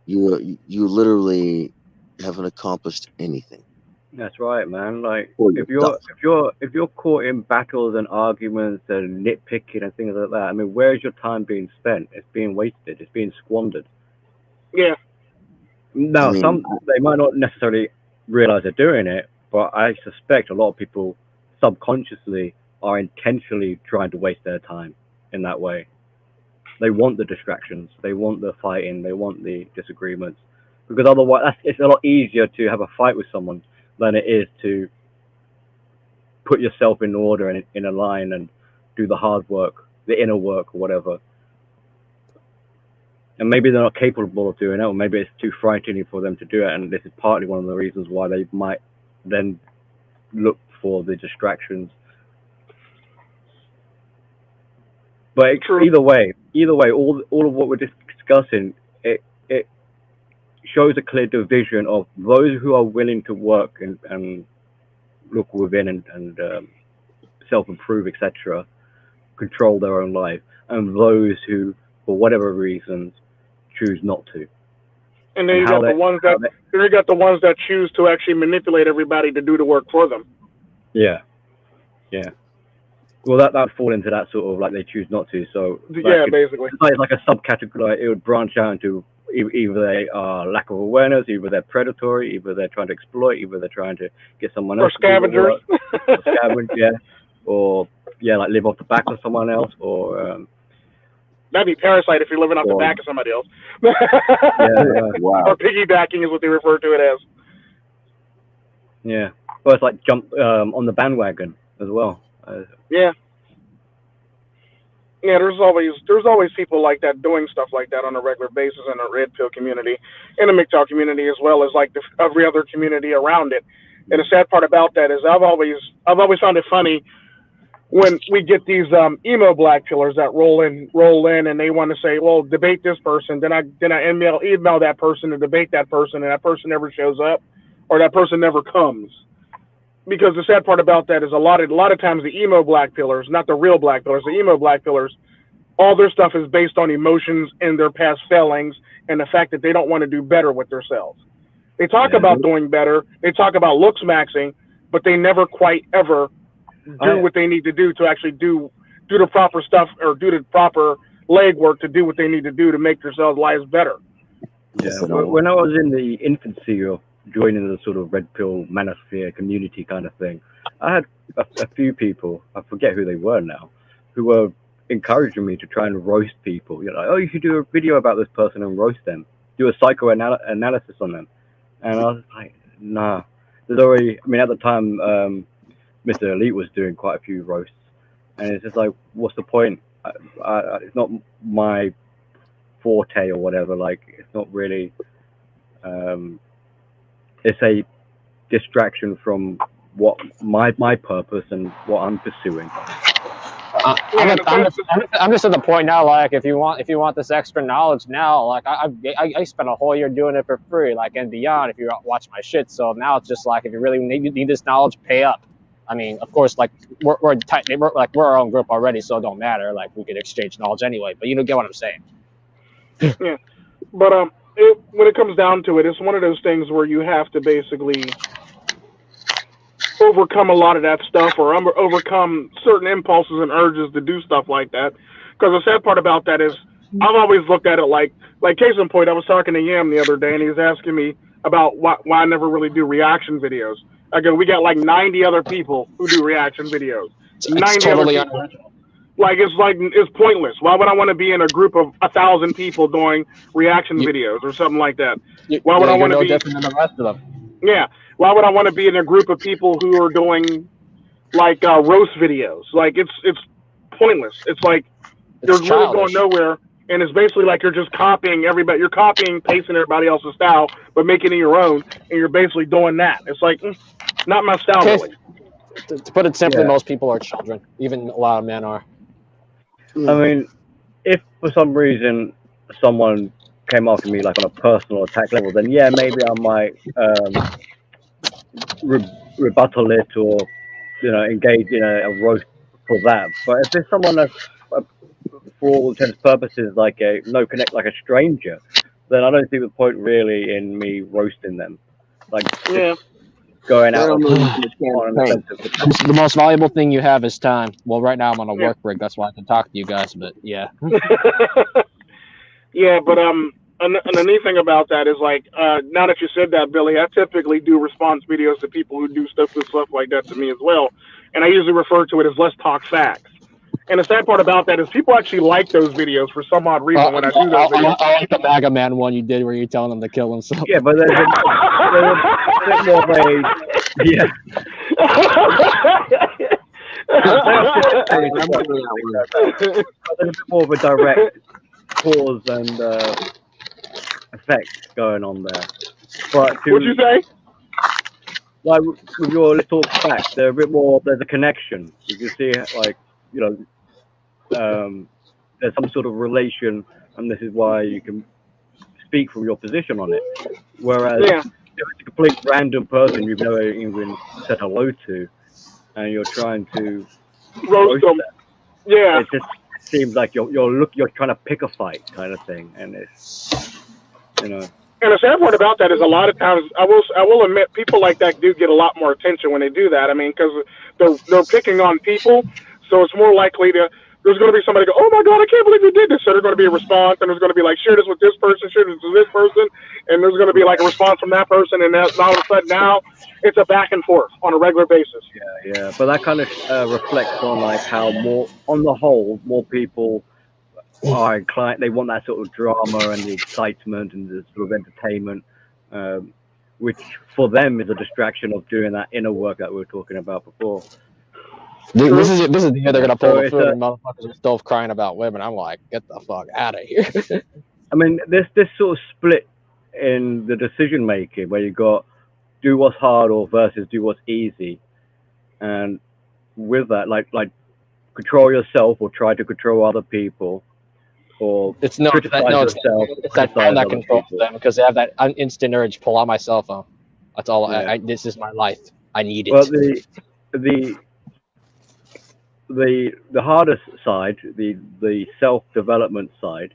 you literally haven't accomplished anything. That's right, man. Like For if yourself. you're caught in battles and arguments and nitpicking and things like that, I mean, where's your time being spent? It's being wasted. It's being squandered. Yeah. Now, I mean, some they might not necessarily realize they're doing it, but I suspect a lot of people subconsciously are intentionally trying to waste their time in that way. They want the distractions, they want the fighting, they want the disagreements, because otherwise, it's a lot easier to have a fight with someone than it is to put yourself in order and in a line and do the hard work, the inner work, or whatever. And maybe they're not capable of doing it, or maybe it's too frightening for them to do it, and this is partly one of the reasons why they might then look for the distractions. But either way, all of what we're discussing, it shows a clear division of those who are willing to work and look within and self-improve, etc., control their own life, and those who, for whatever reasons, choose not to. And then you got the ones that choose to actually manipulate everybody to do the work for them. Yeah. Well, that would fall into that sort of like they choose not to. So basically, it's like a subcategory. Like it would branch out into either they are lack of awareness, either they're predatory, either they're trying to exploit, either they're trying to get someone else. Or scavengers. Or like live off the back of someone else, or that'd be parasite if you're living off the back of somebody else. Wow. Or piggybacking is what they refer to it as. Yeah. Well, it's like jump on the bandwagon as well. Yeah, there's always people like that doing stuff like that on a regular basis in the red pill community, in the MGTOW community, as well as like every other community around it. And the sad part about that is I've always found it funny when we get these emo black pillars that roll in and they want to say, well, debate this person. Then I email that person to debate that person, and that person never shows up, or that person never comes. Because the sad part about that is a lot of times the emo black pillars, not the real black pillars, the emo black pillars, all their stuff is based on emotions and their past failings and the fact that they don't want to do better with themselves. They talk about doing better, they talk about looks maxing, but they never quite ever do what they need to do to actually do the proper stuff or do the proper legwork to do what they need to do to make themselves lives better. Yeah, when I was in the infancy of joining the sort of red pill manosphere community kind of thing, I had a few people, I forget who they were now, who were encouraging me to try and roast people. You know, like, oh, you should do a video about this person and roast them, do a psychoanalysis on them. And I was like, nah. There's already, I mean, at the time, Mr. Elite was doing quite a few roasts, and it's just like, what's the point? It's not my forte or whatever. Like, it's not really. It's a distraction from what my purpose and what I'm pursuing. I'm just at the point now. Like, if you want this extra knowledge now, like I spent a whole year doing it for free, like, and beyond. If you watch my shit, so now it's just like, if you really need this knowledge, pay up. I mean, of course, like we're tight. We're our own group already, so it don't matter. Like, we could exchange knowledge anyway. But you don't get what I'm saying. Yeah, but when it comes down to it, it's one of those things where you have to basically overcome a lot of that stuff, or overcome certain impulses and urges to do stuff like that. Because the sad part about that is, I've always looked at it like case in point, I was talking to Yam the other day, and he was asking me about why I never really do reaction videos. I go, we got like 90 other people who do reaction videos. It's totally unoriginal. Like, it's pointless. Why would I want to be in a group of 1,000 people doing reaction videos or something like that? Why would I want to be different than the rest of them? Yeah. Why would I want to be in a group of people who are doing like roast videos? Like, it's pointless. It's like you're really going nowhere, and it's basically like you're just copying everybody. You're copying, pasting everybody else's style, but making it your own, and you're basically doing that. It's like not my style, really. To put it simply, most people are children. Even a lot of men are. I mean, if for some reason someone came after me like on a personal attack level, then yeah, maybe I might rebuttal it, or engage in a roast for that. But if there's someone that's for all intents and purposes like a stranger, then I don't see the point really in me roasting them. Like, going out on the most valuable thing you have is time. Well, right now I'm on a work break, that's why I can talk to you guys, but yeah. Yeah, but and the neat thing about that is, like, now that you said that, Billy, I typically do response videos to people who do stuff like that to me as well, and I usually refer to it as Let's Talk Facts. And the sad part about that is people actually like those videos for some odd reason when I do those videos. I like the MAGA Man one you did where you're telling him to kill himself. Yeah, but there's a bit more of a... Yeah. There's a bit more of a direct cause and effect going on there. But what'd you say? Like, with your little facts, there's a bit more, there's a connection. You can see, like, there's some sort of relation, and this is why you can speak from your position on it. Whereas if it's a complete random person you've never even said hello to, and you're trying to roast them, it just seems like you're trying to pick a fight kind of thing, and it's And the sad part about that is, a lot of times, I will admit, people like that do get a lot more attention when they do that. I mean, because they're picking on people. So it's more likely there's going to be somebody go, oh my God, I can't believe you did this. So there's going to be a response, and there's going to be like, share this with this person, share this with this person, and there's going to be like a response from that person, and all of a sudden now it's a back and forth on a regular basis. Yeah. But that kind of reflects on like how on the whole, more people are inclined. They want that sort of drama and the excitement and the sort of entertainment, which for them is a distraction of doing that inner work that we were talking about before. This is the year they're gonna pull the food and motherfuckers are still crying about women. I'm like, get the fuck out of here. I mean, this sort of split in the decision making where you got do what's hard or versus do what's easy, and with that, like control yourself or try to control other people, or it's that phone that controls them, because they have that instant urge pull out my cell phone. That's all. Yeah. This is my life. I need it. Well, the hardest side, the self-development side,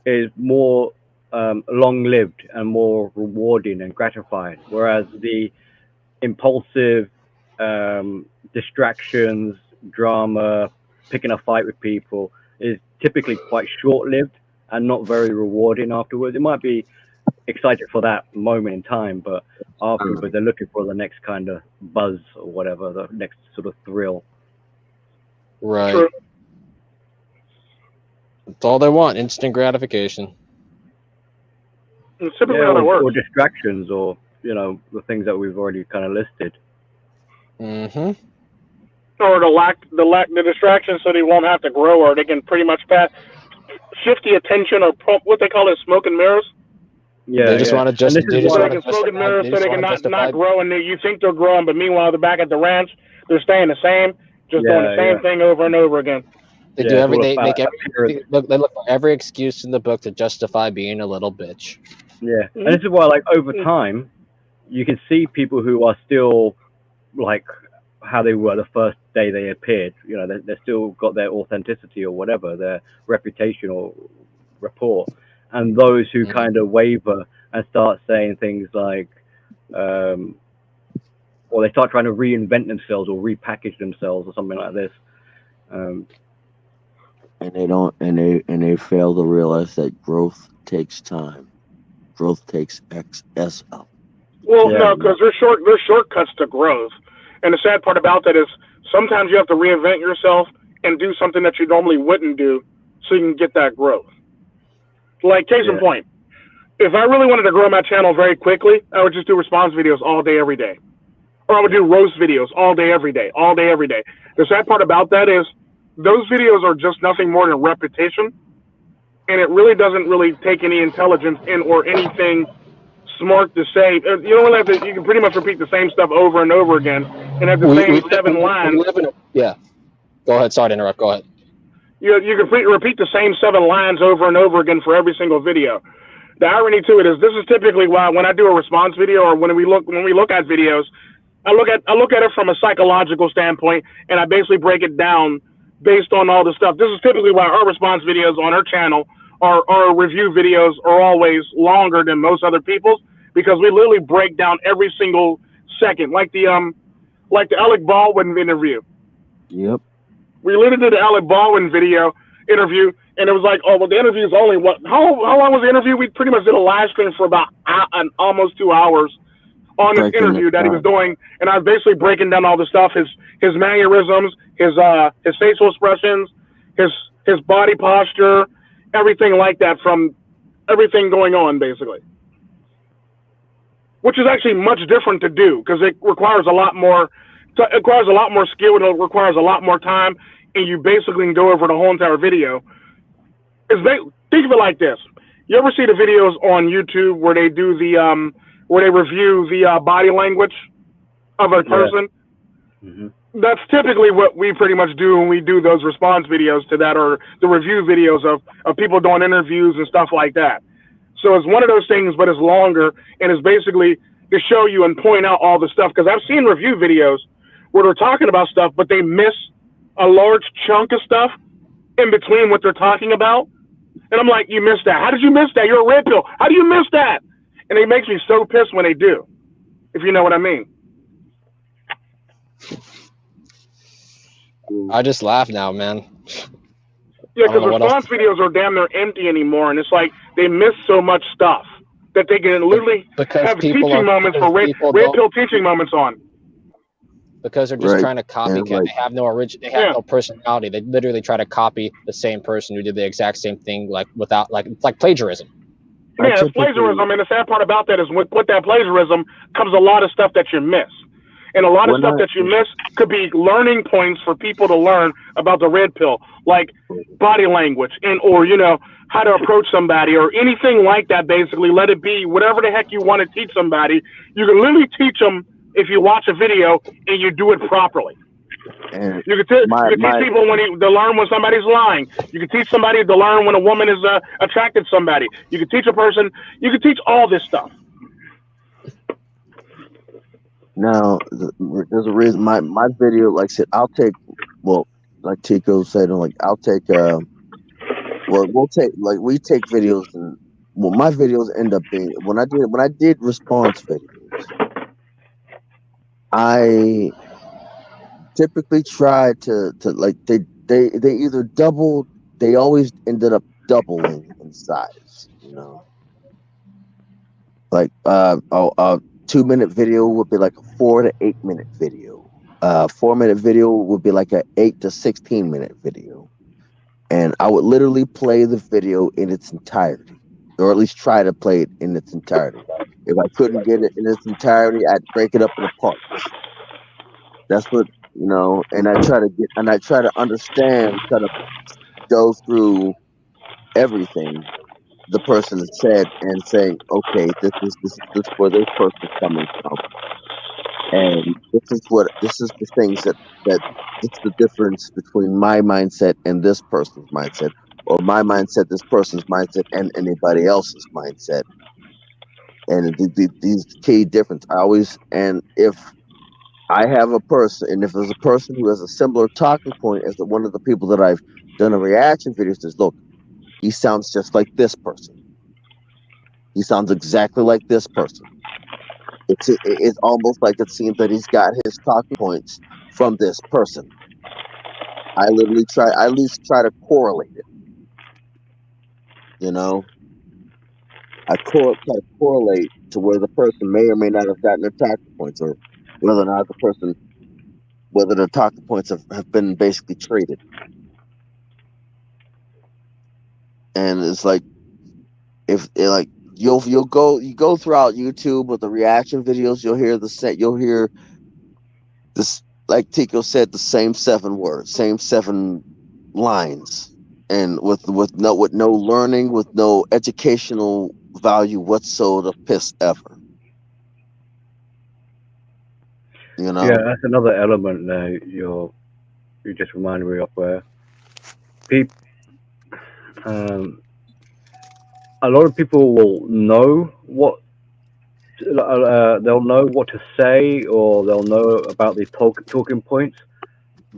is more long-lived and more rewarding and gratifying, whereas the impulsive distractions, drama, picking a fight with people is typically quite short-lived and not very rewarding afterwards. It might be exciting for that moment in time, but afterwards they're looking for the next kind of buzz or whatever, the next sort of thrill. Right. True. That's all they want, instant gratification. It's typically how that or works. distractions, or the things that we've already kind of listed. Mm-hmm. Or the distraction, so they won't have to grow, or they can pretty much shift the attention, or what they call it, smoke and mirrors. Yeah, They just want to So they can smoke and mirrors, so they can not grow, and you think they're growing, but meanwhile, they're back at the ranch, they're staying the same, just doing the same thing over and over again. They do they look for every excuse in the book to justify being a little bitch. Yeah, and this is why, like, over time, you can see people who are still like how they were the first day they appeared. They're still got their authenticity or whatever, their reputation or rapport. And those who kind of waver and start saying things like, or they start trying to reinvent themselves or repackage themselves or something like this. And they fail to realize that growth takes time. Growth takes XS up. Well, no, because there's shortcuts to growth. And the sad part about that is sometimes you have to reinvent yourself and do something that you normally wouldn't do so you can get that growth. Like, case in point, if I really wanted to grow my channel very quickly, I would just do response videos all day, every day. Or I would do roast videos all day, every day, all day, every day. The sad part about that is those videos are just nothing more than repetition, and it really doesn't really take any intelligence in or anything smart to say. You don't really have to, you can pretty much repeat the same stuff over and over again and have the same 7 lines. Yeah. Go ahead. Sorry to interrupt. Go ahead. You can repeat the same 7 lines over and over again for every single video. The irony to it is this is typically why when I do a response video or when we look at videos, I look at it from a psychological standpoint, and I basically break it down based on all the stuff. This is typically why our response videos on our channel, our review videos, are always longer than most other people's, because we literally break down every single second, like the Alec Baldwin interview. Yep. We literally did the Alec Baldwin interview, and it was like, oh, well, the interview is only how long was the interview? We pretty much did a live stream for about almost 2 hours on this interview that he was doing, and I was basically breaking down all the stuff, his mannerisms, his facial expressions, his body posture, everything like that, from everything going on, basically. Which is actually much different to do, because it requires a lot more skill, and it requires a lot more time, and you basically can go over the whole entire video. Think of it like this. You ever see the videos on YouTube where they do where they review the body language of a person? Yeah. Mm-hmm. That's typically what we pretty much do when we do those response videos to that, or the review videos of people doing interviews and stuff like that. So it's one of those things, but it's longer, and it's basically to show you and point out all the stuff. Because I've seen review videos where they're talking about stuff, but they miss a large chunk of stuff in between what they're talking about. And I'm like, you missed that. How did you miss that? You're a red pill. How do you miss that? And it makes me so pissed when they do, if you know what I mean. I just laugh now, man. Yeah, because response videos are damn near empty anymore, and it's like they miss so much stuff that they can literally have teaching moments for red pill teaching moments on. Because they're just trying to copycat. They have no no personality. They literally try to copy the same person who did the exact same thing, it's like plagiarism. Yeah, it's plagiarism, and the sad part about that is with that plagiarism comes a lot of stuff that you miss. And a lot of stuff that you miss could be learning points for people to learn about the red pill, like body language or how to approach somebody or anything like that. Basically, let it be whatever the heck you want to teach somebody. You can literally teach them if you watch a video and you do it properly. And you can teach people to learn when somebody's lying. You can teach somebody to learn when a woman is attracted to somebody. You can teach a person. You can teach all this stuff. Now, there's a reason my video, like I said, I'll take, well, like Tico said, I'll take, we take videos, and my videos end up being, when I did response videos, I typically try to they either doubled, they always ended up doubling in size, like, 2-minute video would be like a 4 to 8 minute video. 4-minute video would be like a 8 to 16 minute video. and I would literally play the video in its entirety, or at least try to play it in its entirety. If I couldn't get it in its entirety, I'd break it up into parts. That's what, and I try to understand, try to go through everything the person has said and saying, okay, this where this person's coming from, and this is the things that it's the difference between my mindset and this person's mindset, or my mindset, this person's mindset, and anybody else's mindset. And these key difference. And if I have a person, and if there's a person who has a similar talking point as one of the people that I've done a reaction video, says, look, he sounds just like this person. He sounds exactly like this person. It's almost like it seems that he's got his talking points from this person. I at least try to correlate it. I try to correlate to where the person may or may not have gotten their talking points, or whether or not whether the talking points have been basically traded. And it's like, you go throughout YouTube with the reaction videos, you'll hear this, like Tico said, the same 7 words, same 7 lines, and with no learning, with no educational value whatsoever, piss ever. Yeah, that's another element there. You just reminded me of where people, a lot of people will know they'll know what to say, or they'll know about the talking points,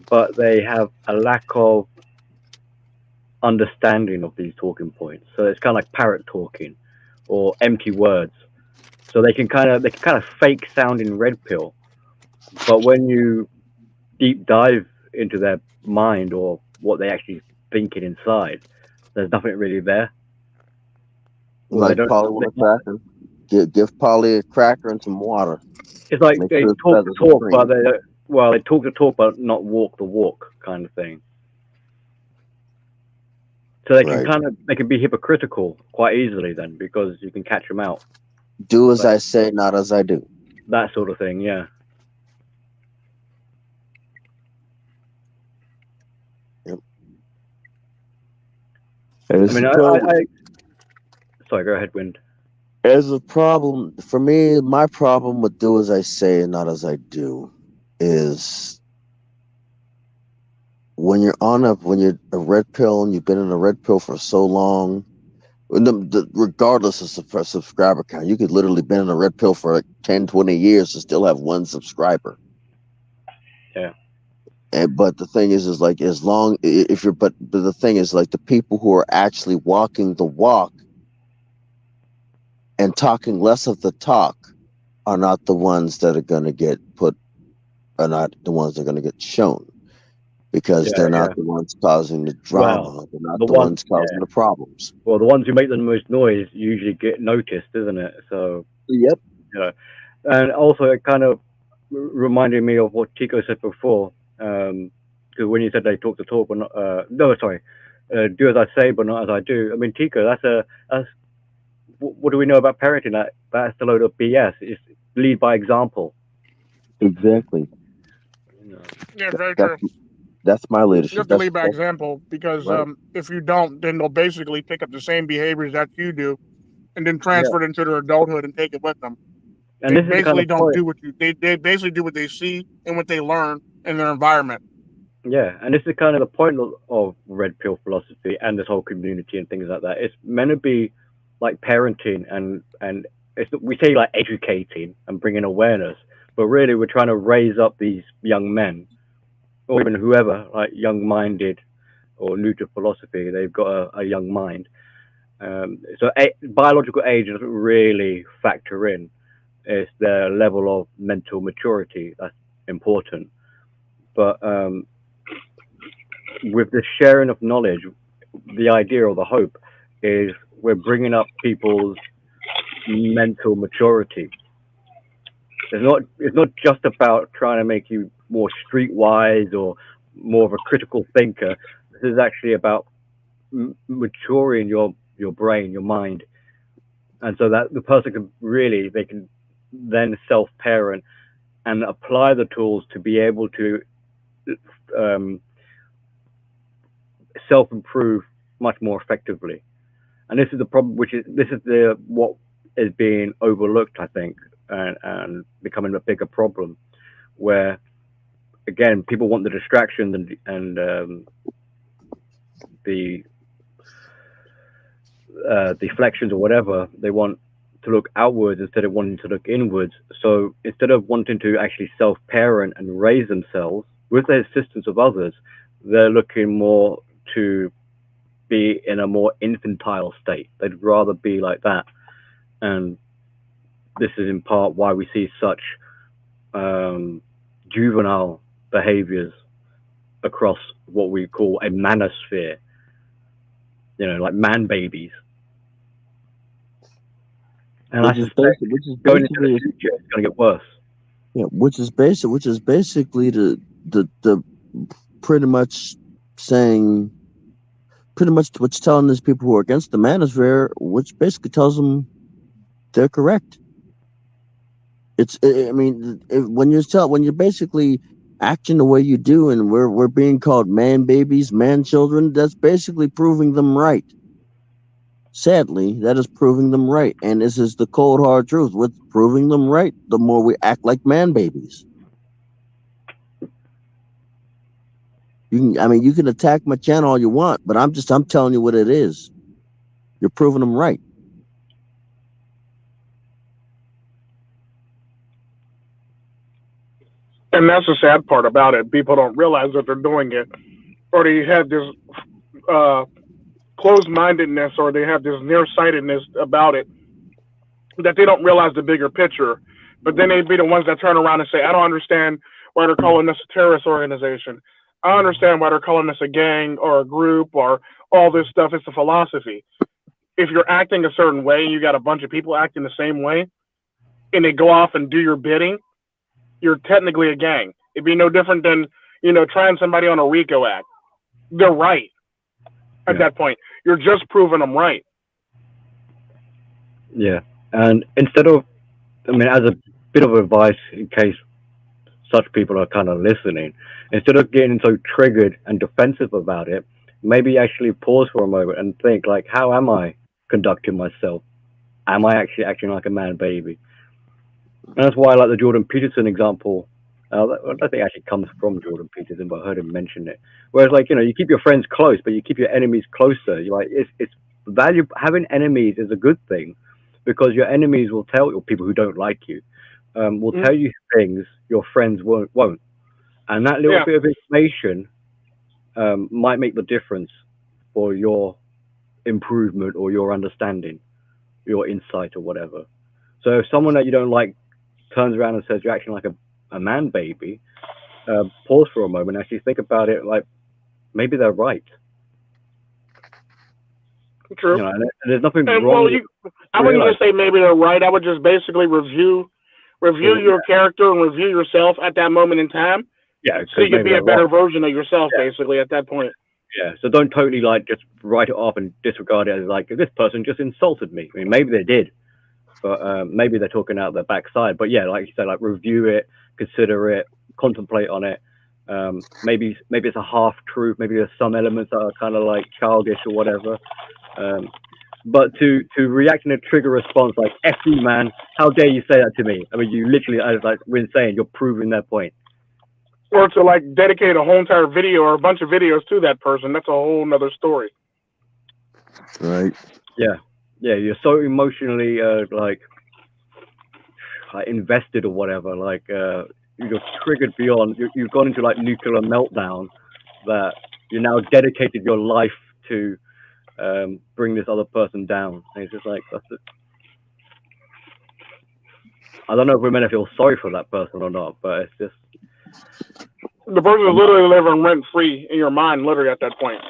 but they have a lack of understanding of these talking points. So it's kind of like parrot talking or empty words. So they can kind of fake sounding red pill, but when you deep dive into their mind or what they actually thinking inside, there's nothing really there. Well, like Polly with a cracker. Give Polly a cracker and some water. It's like they talk the talk, but they talk the talk, but not walk the walk, kind of thing. So they can be hypocritical quite easily then, because you can catch them out. Do as I say, not as I do. That sort of thing, yeah. Yep. Sorry, go ahead, Wind. As a problem for me, my problem with do as I say and not as I do is when you're a red pill and you've been in a red pill for so long, regardless of subscriber count, you could literally been in a red pill for like 10, 20 years and still have 1 subscriber. Yeah. But the thing is like, as long if you're, but the thing is like, the people who are actually walking the walk and talking less of the talk are not the ones that are going to get are not the ones that are going to get shown, because they're not the ones causing the drama. Well, they're not the ones causing the problems. Well, the ones who make the most noise usually get noticed, isn't it? So, yep. And also it kind of reminded me of what Tico said before, because when you said they talk the talk, but not, do as I say, but not as I do. I mean, Tico, that's what do we know about parenting? That's a load of BS. It's lead by example. Exactly. Yeah, very true. That's my leadership. You have to lead by example, because if you don't, then they'll basically pick up the same behaviors that you do, and then transfer it into their adulthood and take it with them. And they basically don't do what they basically do what they see and what they learn in their environment. Yeah, and this is kind of the point of red pill philosophy and this whole community and things like that. It's meant to be like parenting, and we say like educating and bringing awareness, but really we're trying to raise up these young men, or even whoever, like young-minded or new to philosophy. They've got a young mind. So biological age doesn't really factor in. It's their level of mental maturity that's important. But with the sharing of knowledge, the idea or the hope is we're bringing up people's mental maturity. It's not just about trying to make you more streetwise or more of a critical thinker. This is actually about maturing your brain, your mind, and so that the person they can then self-parent and apply the tools to be able to self-improve much more effectively. And this is the problem, what is being overlooked, I think, and becoming a bigger problem, where again people want the distractions and the deflections or whatever. They want to look outwards instead of wanting to look inwards. So instead of wanting to actually self-parent and raise themselves with the assistance of others, they're looking more to be in a more infantile state. They'd rather be like that. And this is in part why we see such juvenile behaviors across what we call a manosphere, like man babies. And I suspect going into the future, it's going to get worse. Yeah, which is basically the pretty much saying, pretty much what's telling these people who are against the manosphere, which basically tells them they're correct. When you're basically acting the way you do, and we're being called man babies, man children, that's basically proving them right. Sadly, that is proving them right, and this is the cold hard truth. With proving them right, the more we act like man babies. You can attack my channel all you want, but I'm telling you what it is. You're proving them right. And that's the sad part about it. People don't realize that they're doing it, or they have this closed-mindedness, or they have this nearsightedness about it, that they don't realize the bigger picture. But then they'd be the ones that turn around and say, I don't understand why they're calling this a terrorist organization. I understand why they're calling this a gang or a group or all this stuff. It's a philosophy. If you're acting a certain way, you got a bunch of people acting the same way, and they go off and do your bidding, you're technically a gang. It'd be no different than, trying somebody on a RICO act. They're right at that point. You're just proving them right. Yeah. And instead of, as a bit of advice in case such people are kind of listening, instead of getting so triggered and defensive about it, maybe actually pause for a moment and think, like, how am I conducting myself? Am I actually acting like a man baby? And that's why I like the Jordan Peterson example. I don't think it actually comes from Jordan Peterson, but I heard him mention it. Whereas, you keep your friends close, but you keep your enemies closer. You're like, it's valuable. Having enemies is a good thing, because your enemies will tell you, people who don't like you, will tell you things your friends won't. And that little bit of information might make the difference for your improvement or your understanding, your insight or whatever. So if someone that you don't like turns around and says you're acting like a man baby, pause for a moment, actually think about it, like maybe they're right. True. And there's nothing wrong. I wouldn't just say maybe they're right. I would just basically review your character and review yourself at that moment in time. Yeah, so you can be a better version of yourself, basically, at that point. Yeah, so don't totally just write it off and disregard it as like, this person just insulted me. Maybe they did, but maybe they're talking out their backside. But yeah, like you said, review it, consider it, contemplate on it. Maybe it's a half truth. Maybe there's some elements that are kind of like childish or whatever. But to react in a trigger response like "F you, man," how dare you say that to me? You literally, as we're saying, you're proving their point. Or to dedicate a whole entire video or a bunch of videos to that person. That's a whole nother story. Right. Yeah. You're so emotionally invested or whatever. You're triggered beyond. You've gone into nuclear meltdown that you now dedicated your life to bring this other person down. And it's just that's it. I don't know if we're meant to feel sorry for that person or not, but it's just the person is literally living rent free in your mind, literally at that point.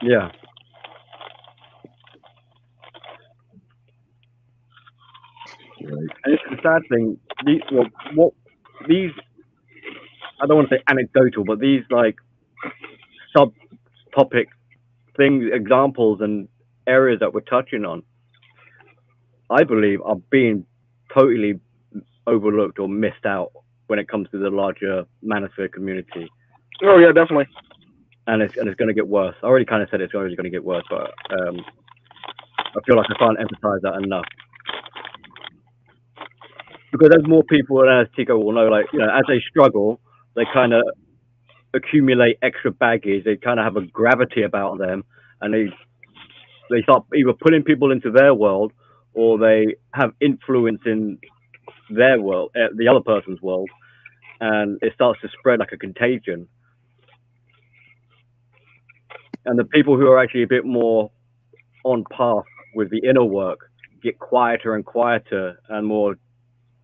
Yeah. Right. And it's the sad thing. These I don't want to say anecdotal, but these subtopic examples, and areas that we're touching on, I believe, are being totally overlooked or missed out when it comes to the larger manosphere community. Oh yeah, definitely. And it's going to get worse. I already kind of said it's already going to get worse, but I feel like I can't emphasize that enough. Because as more people, and as Tico will know, like, you know, as they struggle, they kind of accumulate extra baggage. They kind of have a gravity about them, and they start either pulling people into their world, or they have influence in their world, the other person's world, and it starts to spread like a contagion. And the people who are actually a bit more on path with the inner work get quieter and quieter and more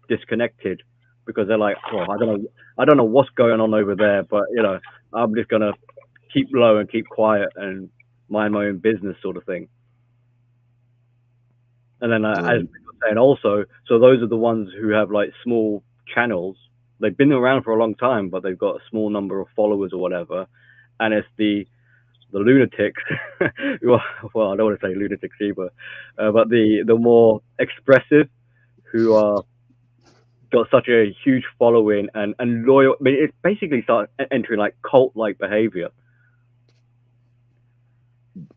disconnected, because they're like, well, I don't know what's going on over there, but you know, I'm just gonna keep low and keep quiet and mind my own business, sort of thing. And then as we were saying also, so those are the ones who have like small channels. They've been around for a long time, but they've got a small number of followers or whatever, and it's the lunatics. Well, I don't want to say lunatics either, but the more expressive, who are got such a huge following and loyal. I mean, it basically starts entering like cult-like behavior.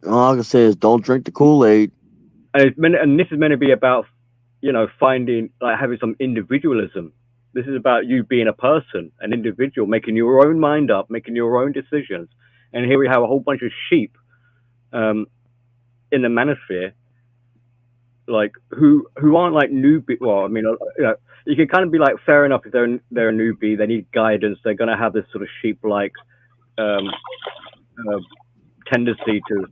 All I can say is don't drink the Kool-Aid. And this is meant to be about, you know, finding, like, having some individualism. This is about you being a person, an individual, making your own mind up, making your own decisions. And here we have a whole bunch of sheep in the manosphere, like who aren't like newbie. Well, I mean, you know, you can kind of be like, fair enough, if they're a newbie, they need guidance. They're going to have this sort of sheep-like tendency to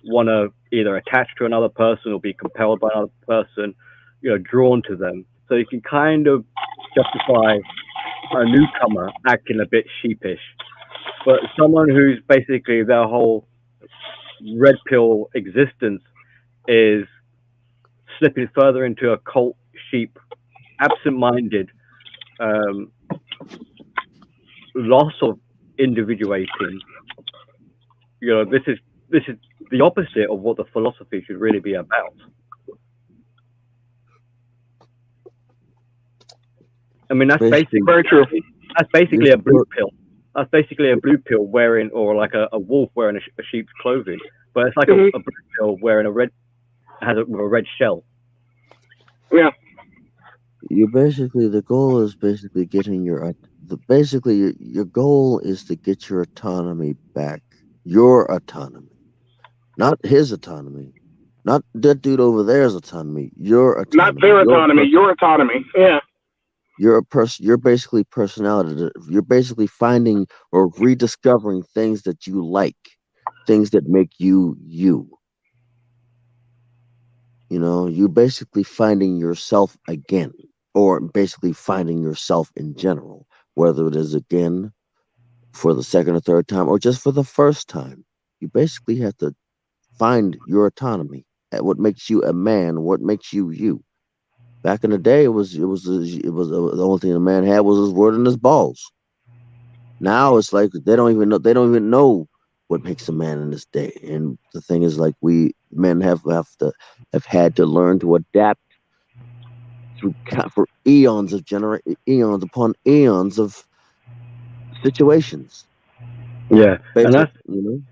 want to either attach to another person or be compelled by another person, you know, drawn to them. So you can kind of justify a newcomer acting a bit sheepish. But someone who's basically their whole red pill existence is slipping further into a cult sheep, absent-minded, loss of individuating. You know, this is the opposite of what the philosophy should really be about. I mean, that's basically very true. That's basically a blue pill. That's basically a blue pill wearing, or like a wolf wearing a sheep's clothing, but it's like a blue pill wearing a red shell. Yeah. You basically, the goal is basically getting your goal is to get your autonomy back. Your autonomy, not his autonomy, not that dude over there's autonomy. Your autonomy, not their autonomy. Your autonomy. Yeah. You're a person. You're basically personality. You're basically finding or rediscovering things that you like, things that make you you. You know, you're basically finding yourself again, or basically finding yourself in general, whether it is again for the second or third time, or just for the first time. You basically have to find your autonomy at what makes you a man, what makes you you. Back in the day, it was the only thing a man had was his word and his balls. Now it's like they don't even know what makes a man in this day. And the thing is, like, we men have had to learn to adapt for eons upon eons of situations. Yeah, basically, and that's, you know,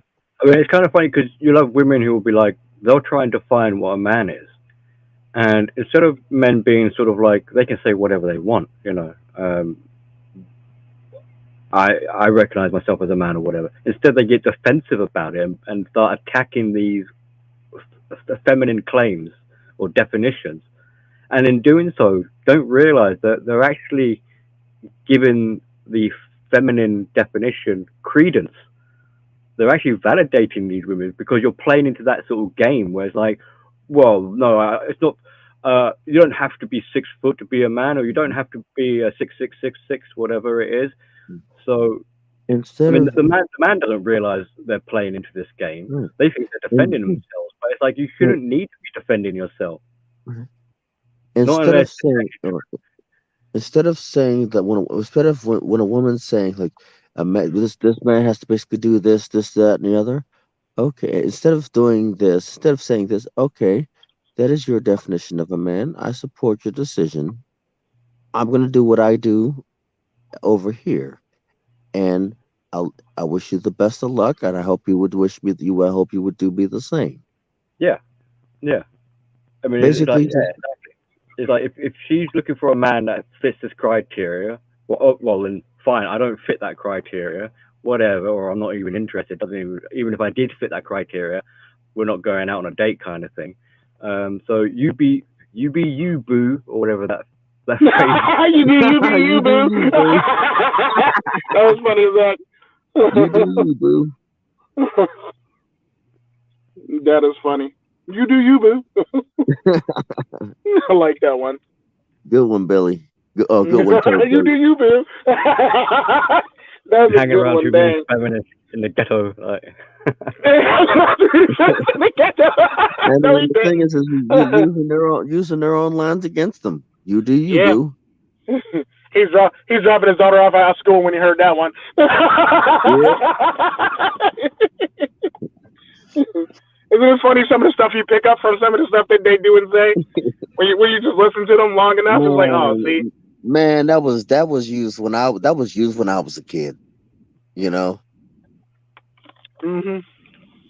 I mean, it's kind of funny because you love women who will be like, they'll try and define what a man is. And instead of men being sort of like, they can say whatever they want, you know, I recognize myself as a man or whatever. Instead, they get defensive about it and start attacking these feminine claims or definitions. And in doing so, don't realize that they're actually giving the feminine definition credence. They're actually validating these women because you're playing into that sort of game where it's like, well, no, it's not. You don't have to be 6 foot to be a man, or you don't have to be a 6'6", whatever it is. So, instead, the man doesn't realize they're playing into this game. They think they're defending themselves, but it's like you shouldn't need to be defending yourself. Instead of saying that when a woman's saying like, this man has to basically do this, that, and the other, Okay, instead of doing this, instead of saying this, okay, that is your definition of a man. I support your decision. I'm going to do what I do over here, and I wish you the best of luck, and I hope you would wish me you. I hope you would do me the same. Yeah, yeah. I mean, it's like Basically, yeah, just exactly. It's like if she's looking for a man that fits this criteria, well, then fine. I don't fit that criteria, whatever, or I'm not even interested. Doesn't even if I did fit that criteria, we're not going out on a date kind of thing. So you boo, or whatever that phrase. you you do boo. you, boo. That was funny as You do you, boo. that. That is funny. You do you, boo. I like that one. Good one, Billy. Good one, Toad. You do you, boo. That's a Hanging good around one, too being dang. feminist in the ghetto, like. And No, then he the thing didn't. is using their own lines against them. You do you, Yeah. boo. He's dropping his daughter off at school when he heard that one. Yeah. Isn't it funny some of the stuff you pick up from some of the stuff that they do and say when you just listen to them long enough? It's like, oh, see, Man, that was used when I was a kid. You know, hmm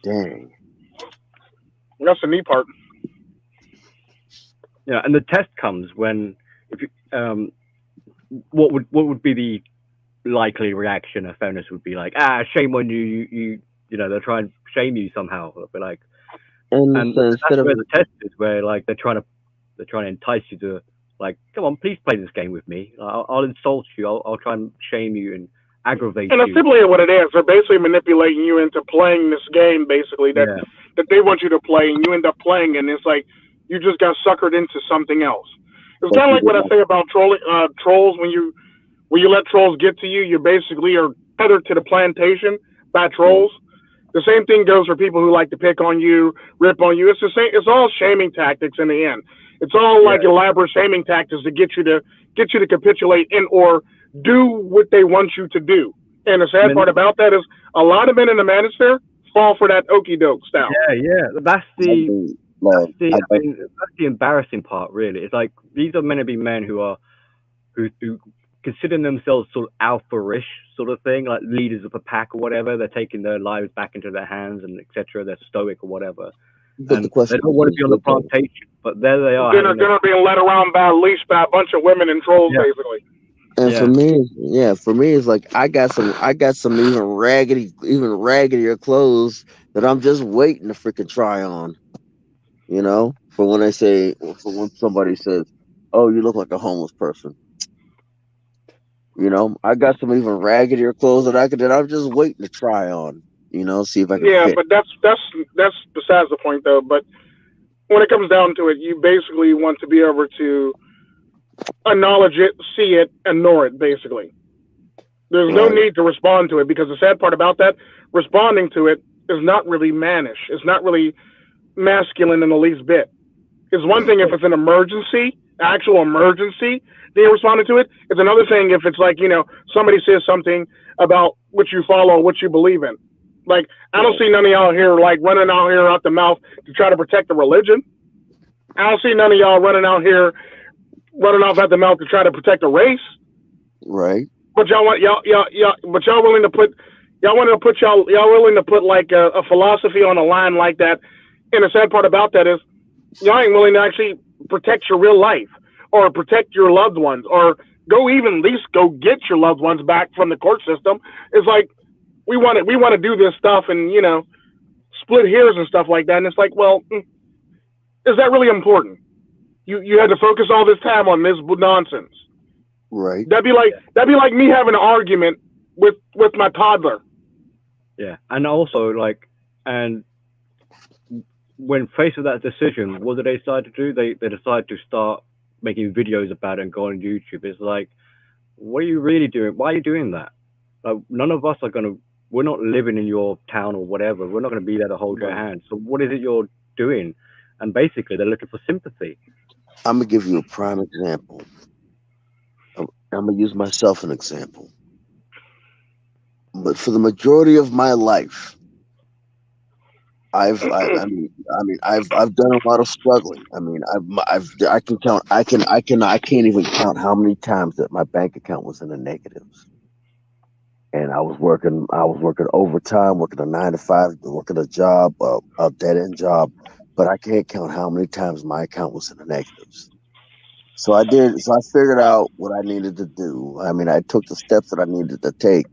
dang. that's the neat part. Yeah, and the test comes when if you, what would be the likely reaction a feminist would be like, shame on you, you know, they're trying to shame you somehow. They'll be like, And and so that's instead of where the test is, where like they're trying to entice you to like, come on, please play this game with me. I'll insult you. I'll try and shame you and aggravate And that's you. simply what it is. They're basically manipulating you into playing this game, basically that Yeah, that they want you to play, and you end up playing, and it's like you just got suckered into something else. It's but kind of you like what did I not. say about trolls. When you let trolls get to you, you basically are tethered to the plantation by Right. trolls. The same thing goes for people who like to pick on you, rip on you. It's the same. It's all shaming tactics in the end. It's all yeah. like elaborate shaming tactics to get you to capitulate and or do what they want you to do. And the I sad mean, part about that is a lot of men in the manosphere fall for that okey doke style. yeah. I do love. I I love. mean, that's the embarrassing part, really. It's like these are meant to be men who consider themselves sort of alpha-ish sort of thing, like leaders of a pack or whatever. They're taking their lives back into their hands and etc. They're stoic or whatever, But the and they question don't is want to this, be on the good though. plantation, but there they are Then are having a then are being led around by a leash by a bunch of women and trolls, yeah, basically. And yeah. for me, it's like I got some even raggedier clothes that I'm just waiting to freaking try on. You know, for when somebody says, "Oh, you look like a homeless person." You know, I got some even raggedier clothes that I'm just waiting to try on. You know, see if I can Yeah, fit. but that's besides the point though. But when it comes down to it, you basically want to be able to acknowledge it, see it, ignore it. Basically, there's no Right. need to respond to it because the sad part about that, responding to it is not really mannish. It's not really masculine in the least bit. It's one thing if it's an emergency, actual emergency, being responded to it. It's another thing if it's like, somebody says something about what you follow, what you believe in. Like, I don't Right. see none of y'all here like running out here out the mouth to try to protect the religion. I don't see none of y'all running out here running off at the mouth to try to protect the race. Right. But y'all want y'all but y'all willing to put like a philosophy on a line like that. And the sad part about that is y'all ain't willing to actually protect your real life or protect your loved ones or at least go get your loved ones back from the court system. It's like we want to do this stuff and split hairs and stuff like that. And it's like, well, is that really important? You had to focus all this time on this nonsense. Right. That'd be like me having an argument with my toddler. Yeah, and also like, and when faced with that decision, what do they decide to do? They decide to start making videos about it and go on YouTube. It's like, what are you really doing? Why are you doing that? Like, none of us are gonna. We're not living in your town or whatever. We're not gonna be there to hold your hand. So what is it you're doing? And basically, they're looking for sympathy. I'm gonna give you a prime example. I'm gonna use myself as an example. But for the majority of my life, I've done a lot of struggling. I mean, I can count. I can't even count how many times that my bank account was in the negatives. And I was working overtime, working a 9 to 5, working a job, a dead end job, but I can't count how many times my account was in the negatives. So I figured out what I needed to do. I mean, I took the steps that I needed to take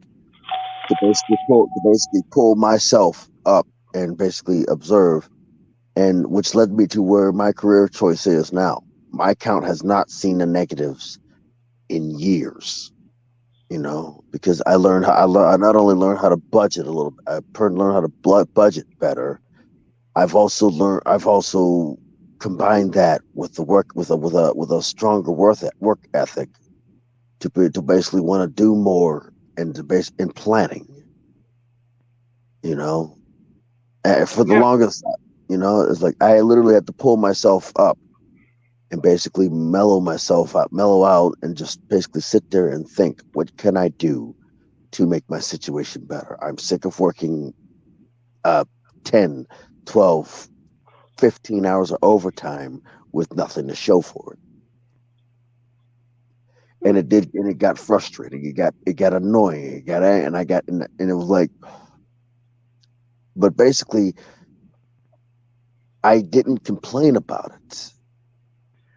to basically pull myself up and basically observe, and which led me to where my career choice is now. My account has not seen the negatives in years. Because I not only learned how to budget a little bit, I learned how to budget better. I've also combined that with the work with a stronger work ethic to basically want to do more and to base in planning. For the longest, it's like I literally had to pull myself up and basically mellow out, and just basically sit there and think, what can I do to make my situation better? I'm sick of working 10, 12, 15 hours of overtime with nothing to show for it. And it got frustrating. It got annoying. And it was like, but basically I didn't complain about it.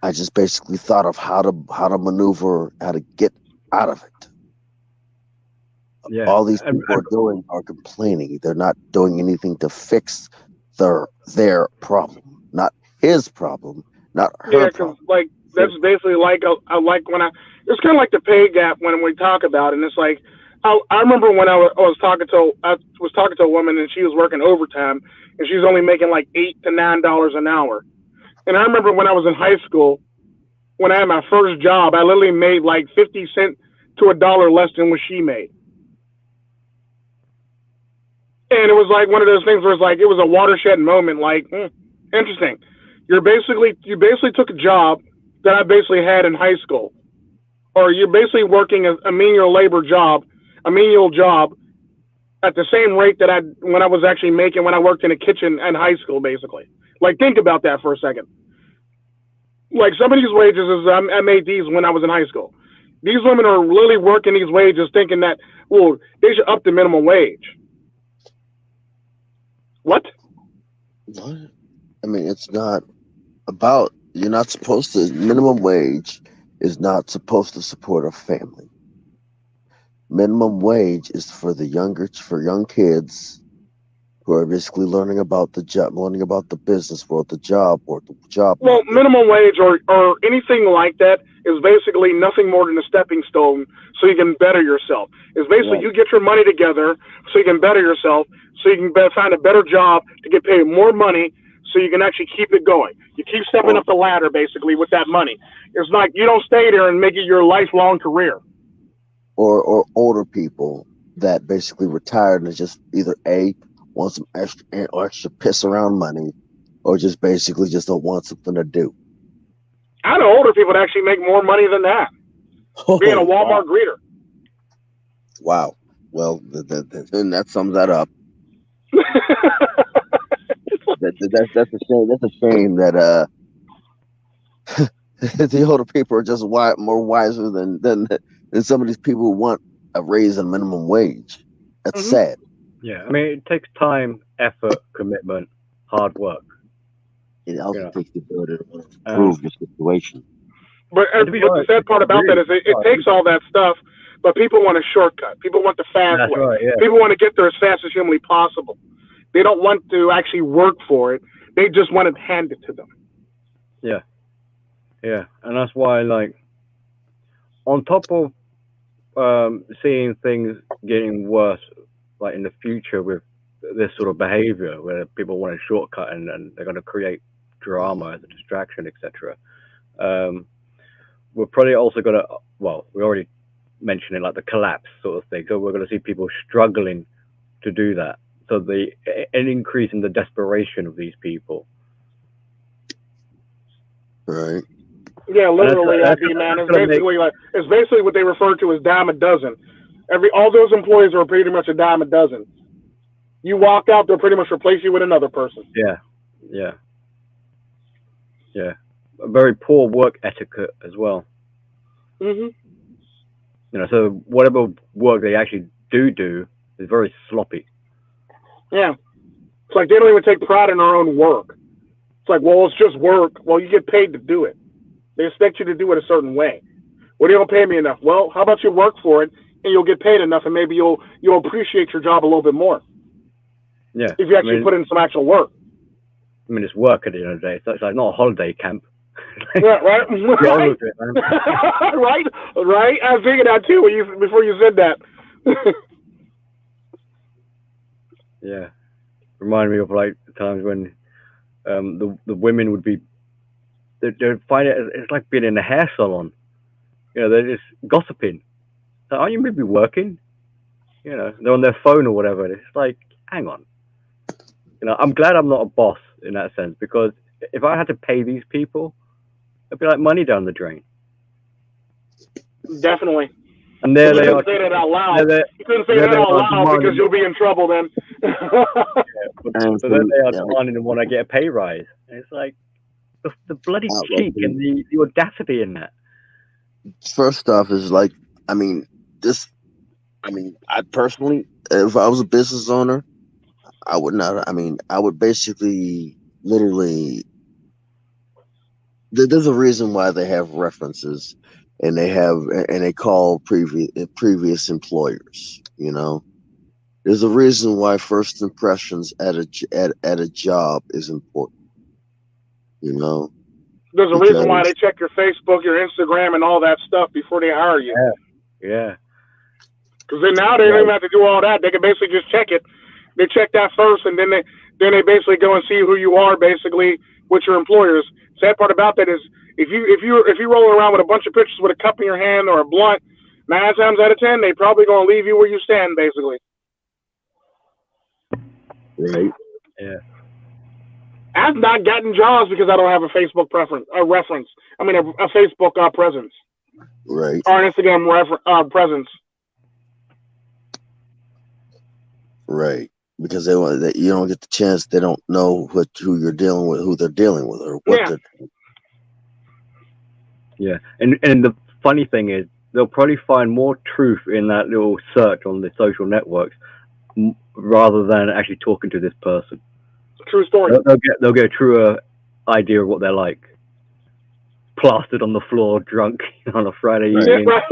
I just basically thought of how to maneuver, how to get out of it. Yeah. All these people are complaining. They're not doing anything to fix their problem, not his problem, not her problem. Like that's basically like when it's kind of like the pay gap when we talk about it. And it's like I remember when I was talking to a woman, and she was working overtime, and she was only making like $8 to $9 an hour. And I remember when I was in high school, when I had my first job, I literally made like 50 cents to $1 less than what she made. And it was like one of those things where it was a watershed moment. Like, interesting. You basically took a job that I basically had in high school, or you're basically working a menial job at the same rate that when I was actually making when I worked in a kitchen in high school, basically. Like, think about that for a second. Like, some of these wages I made these when I was in high school. These women are literally working these wages thinking that, well, they should up the minimum wage. What? I mean, it's not about, you're not supposed to, minimum wage is not supposed to support a family. Minimum wage is for young kids who are basically learning about the job, learning about the business world, the job market. Well, minimum wage or anything like that is basically nothing more than a stepping stone so you can better yourself. It's basically you get your money together so you can better yourself, so you can find a better job to get paid more money so you can actually keep it going. You keep stepping up the ladder basically with that money. It's like you don't stay there and make it your lifelong career. Or older people that basically retired and just either want some extra piss around money, or just basically just don't want something to do. I know older people that actually make more money than that. Being a Walmart greeter. Wow. Well, then that sums that up. That's a shame. That's a shame that the older people are just more wiser than some of these people who want a raise in minimum wage. That's sad. Yeah, I mean, it takes time, effort, commitment, hard work. It also takes the ability to improve the situation. But the sad part about that is it takes all that stuff, but people want a shortcut. People want the fast way. Right, yeah. People want to get there as fast as humanly possible. They don't want to actually work for it. They just want it handed to them. Yeah. Yeah, and that's why, like, on top of seeing things getting worse, like in the future with this sort of behavior where people want a shortcut and they're going to create drama as a distraction, etc. We're probably also going to, well, we already mentioned it, like the collapse sort of thing. So we're going to see people struggling to do that. So an increase in the desperation of these people. Right. Yeah, literally, man. It's basically what they refer to as dime a dozen. All those employees are pretty much a dime a dozen. You walk out, they'll pretty much replace you with another person. Yeah. A very poor work etiquette as well. Hmm. So whatever work they actually do is very sloppy. Yeah. It's like they don't even take pride in their own work. It's like, well, it's just work. Well, you get paid to do it. They expect you to do it a certain way. Well, you don't pay me enough. Well, how about you work for it and you'll get paid enough, and maybe you'll appreciate your job a little bit more. Yeah. If you actually put in some actual work. I mean, it's work at the end of the day. It's like not a holiday camp. Yeah, right. Get on with it, man. right. I was thinking that too before you said that. Yeah. Remind me of like times when the women would be, they'd find it's like being in a hair salon. They're just gossiping. So, are you maybe working? They're on their phone or whatever. It's like, hang on. I'm glad I'm not a boss in that sense, because if I had to pay these people, it'd be like money down the drain. Definitely. And there they are. You couldn't say that out loud. You couldn't say that out loud because you'll be in trouble then. So then they are demanding and want to get a pay rise. And it's like the bloody cheek and the audacity in that. First off, is like, I personally, if I was a business owner, I would not. I would basically, literally. There's a reason why they have references, and they call previous employers. There's a reason why first impressions at a job is important. There's a reason why they check your Facebook, your Instagram, and all that stuff before they hire you. Yeah. Because then now they don't even have to do all that. They can basically just check it. They check that first, and then they basically go and see who you are, basically, with your employers. Sad part about that is if you rolling around with a bunch of pictures with a cup in your hand or a blunt, 9 times out of 10 they probably gonna leave you where you stand, basically. Right. Yeah. I've not gotten jobs because I don't have a Facebook reference. I mean, a Facebook presence. Right. Or an Instagram presence. Right. Because you don't get the chance. They don't know who you're dealing with, who they're dealing with, or what they're doing. Yeah. And the funny thing is, they'll probably find more truth in that little search on the social networks rather than actually talking to this person. True story. They'll get a truer idea of what they're like. Plastered on the floor, drunk on a Friday evening. Right.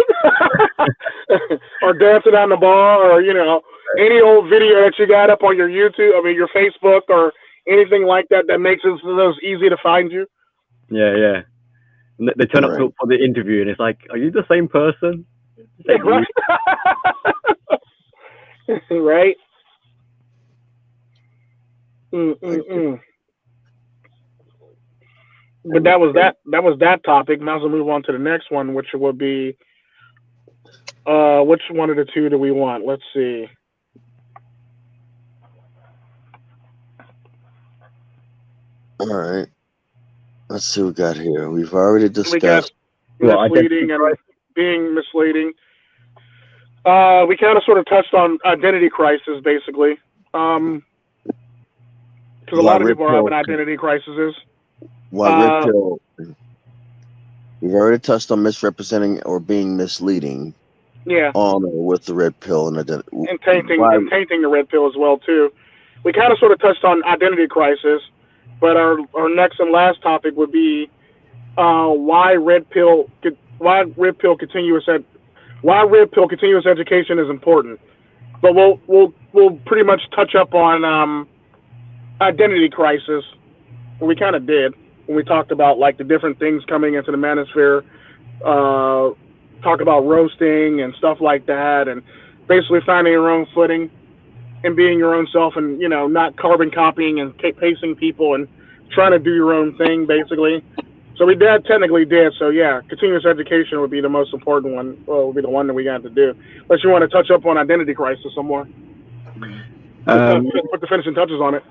Or dancing on the bar, or any old video that you got up on your YouTube, your Facebook, or anything like that makes it so it's easy to find you. Yeah. And they turn up for the interview, and it's like, are you the same person? Right. Right. But that was that topic. Might as well move on to the next one, which would be which one of the two do we want? Let's see. All right. Let's see what we got here. We've already discussed misleading and being misleading. We kind of sort of touched on identity crisis, basically. Because a lot of people are having identity crises. Red pill. We've already touched on misrepresenting or being misleading. Yeah. On or with the red pill and tainting the red pill as well too. We kind of sort of touched on identity crisis, but our next and last topic would be why red pill continuous education is important. But we'll pretty much touch up on identity crisis. We kind of did when we talked about like the different things coming into the manosphere, talk about roasting and stuff like that, and basically finding your own footing and being your own self, and not carbon copying and pasting people and trying to do your own thing, basically. So we technically did. So yeah, continuous education would be the most important one. Well, would be the one that we got to do. Unless you want to touch up on identity crisis some more. Put the finishing touches on it.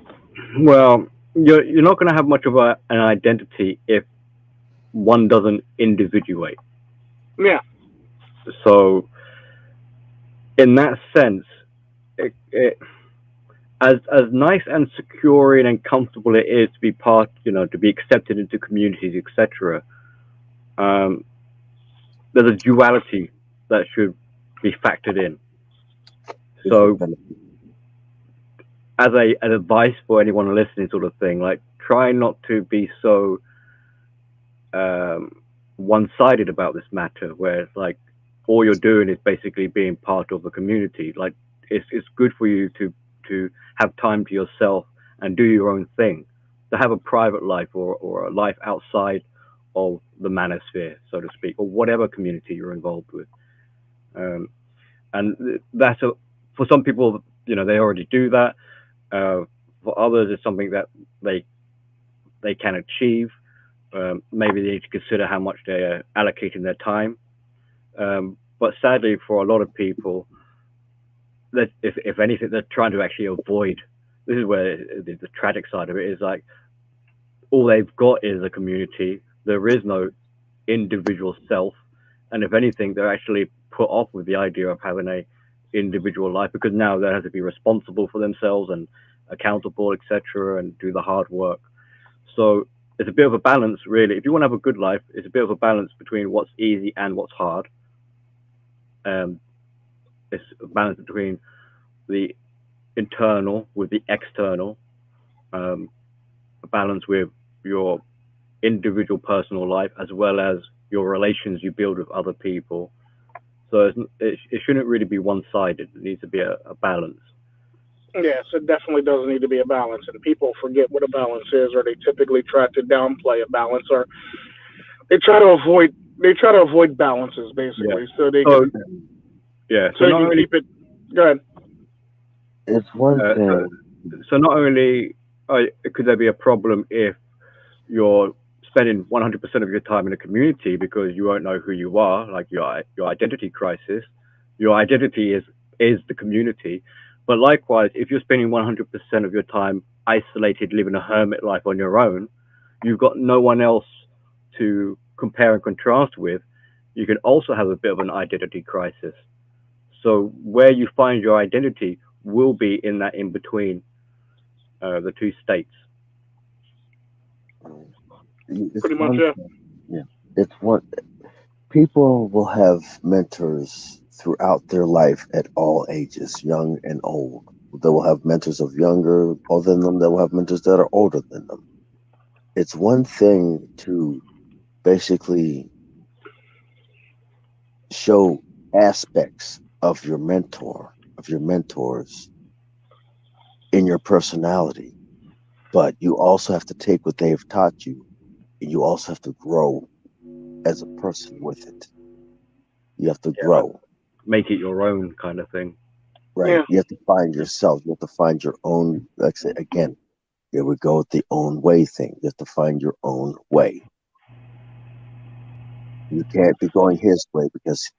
Well, you're not going to have much of an identity if one doesn't individuate. Yeah. So, in that sense, as nice and securing and comfortable it is to be part, to be accepted into communities, etc. There's a duality that should be factored in. So, as an advice for anyone listening, sort of thing, like try not to be so one-sided about this matter, where it's like all you're doing is basically being part of a community. Like it's good for you to have time to yourself and do your own thing, to have a private life or a life outside of the manosphere, so to speak, or whatever community you're involved with. And that's for some people, they already do that. For others, it's something that they can achieve. Maybe they need to consider how much they're allocating their time. But sadly, for a lot of people, that if anything, they're trying to actually avoid. This is where the tragic side of it is, like all they've got is a community. There is no individual self, and if anything, they're actually put off with the idea of having a individual life, because now they have to be responsible for themselves and accountable, etc., and do the hard work. So it's a bit of a balance, really. If you want to have a good life, it's a bit of a balance between what's easy and what's hard. It's a balance between the internal with the external, a balance with your individual personal life as well as your relations you build with other people. So it shouldn't really be one-sided. It needs to be a balance. Yes, it definitely does need to be a balance, and people forget what a balance is, or they typically try to downplay a balance, or they try to avoid balances, basically. Yeah. So they can, so you can keep it. Go ahead. It's one thing. So not only could there be a problem if you're spending 100% of your time in a community because you won't know who you are, like your identity crisis. Your identity is the community. But likewise, if you're spending 100% of your time isolated, living a hermit life on your own, you've got no one else to compare and contrast with. You can also have a bit of an identity crisis. So where you find your identity will be in that in between the two states. Pretty much, yeah. Yeah, it's one. People will have mentors throughout their life at all ages, young and old. They will have mentors of younger than them. They will have mentors that are older than them. It's one thing to basically show aspects of your mentor, of your mentors in your personality, but you also have to take what they have taught you, and you also have to grow as a person with it. You have to grow. Make it your own kind of thing. Right. Yeah. You have to find yourself. You have to find your own, like I said, again, here we go with the own way thing. You have to find your own way. You can't be going his way because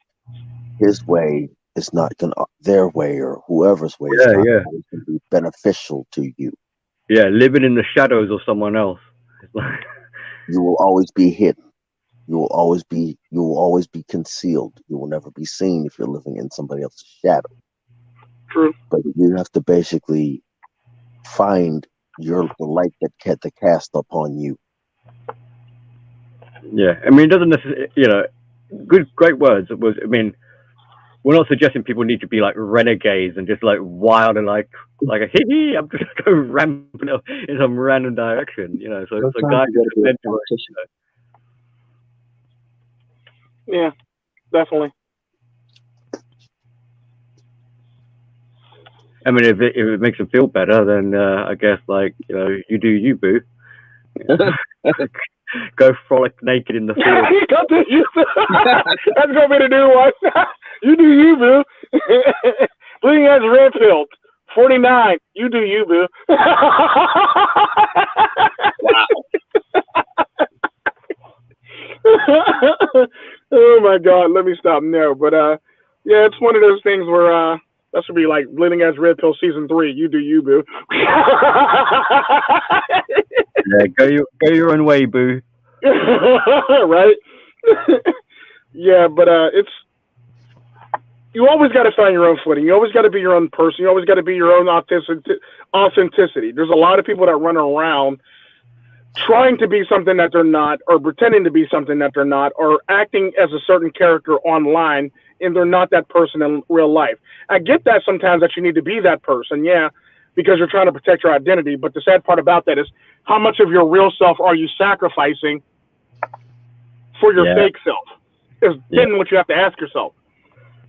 his way is not going to, their way or whoever's way is not always going to be beneficial to you. Yeah, living in the shadows of someone else. You will always be hidden. You will always be concealed. You will never be seen if you're living in somebody else's shadow. True. But you have to basically find the light that cast upon you. Yeah, I mean, it doesn't necessarily, great words. I mean, we're not suggesting people need to be like renegades and just like wild and like a hee, I'm just going to go ramping up in some random direction, So it's a guy who's meant to. Yeah, definitely. I mean, if it makes them feel better, then I guess you do you, boo. Go frolic naked in the field. That's gonna be the new one. You do you, boo. Bleeding Edge Red Pill 49. You do you, boo. Wow. Oh my God, let me stop now. But yeah, it's one of those things where that should be like Bleeding Edge Red Pill season 3. You do you, boo. Yeah, go your own way, boo. Right? Yeah, but you always got to find your own footing. You always got to be your own person. You always got to be your own authenticity. There's a lot of people that run around trying to be something that they're not, or pretending to be something that they're not, or acting as a certain character online, and they're not that person in real life. I get that sometimes that you need to be that person, yeah, because you're trying to protect your identity. But the sad part about that is how much of your real self are you sacrificing for your fake self? Is then what you have to ask yourself.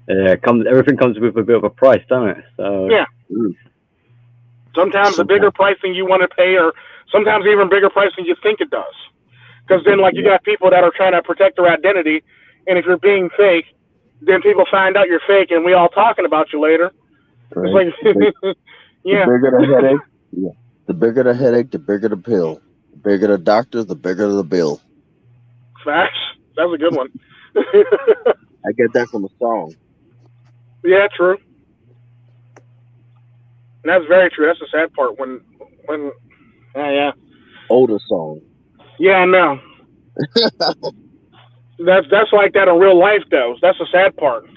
Yeah, everything comes with a bit of a price, doesn't it? So yeah. Sometimes a bigger price than you want to pay, or sometimes even bigger price than you think it does. Because then, like, you got people that are trying to protect their identity, and if you're being fake, then people find out you're fake, and we all talking about you later. Right. It's like, yeah. The bigger the headache, the bigger the headache, the bigger the pill. The bigger the doctor, the bigger the bill. Facts. That was a good one. I get that from a song. Yeah, true. And that's very true. That's the sad part. When, yeah. Older song. Yeah, I know. That's like that in real life, though. That's the sad part.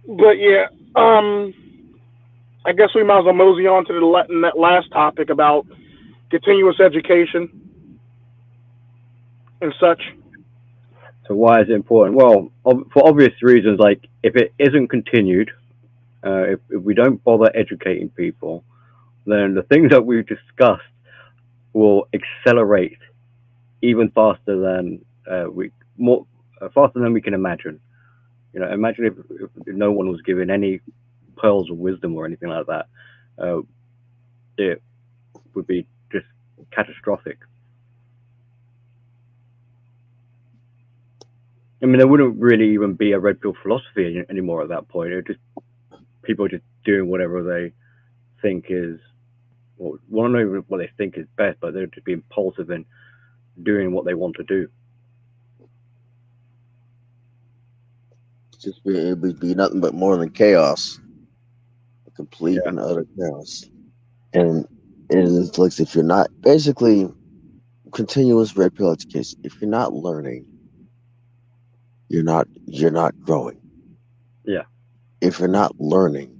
But yeah, I guess we might as well mosey on to that last topic about continuous education and such. So why is it important? Well, for obvious reasons, like if it isn't continued, if we don't bother educating people, then the things that we've discussed will accelerate even faster than faster than we can imagine. You know, imagine if no one was given any pearls of wisdom or anything like that. It would be just catastrophic. I mean, there wouldn't really even be a red pill philosophy anymore at that point. It just people just doing whatever they think is, well, not even what they think is best, but they're just being impulsive and doing what they want to do. It would be nothing but more than chaos, complete and utter chaos. And it's like if you're not basically continuous red pill education, if you're not learning, you're not growing. Yeah. If you're not learning,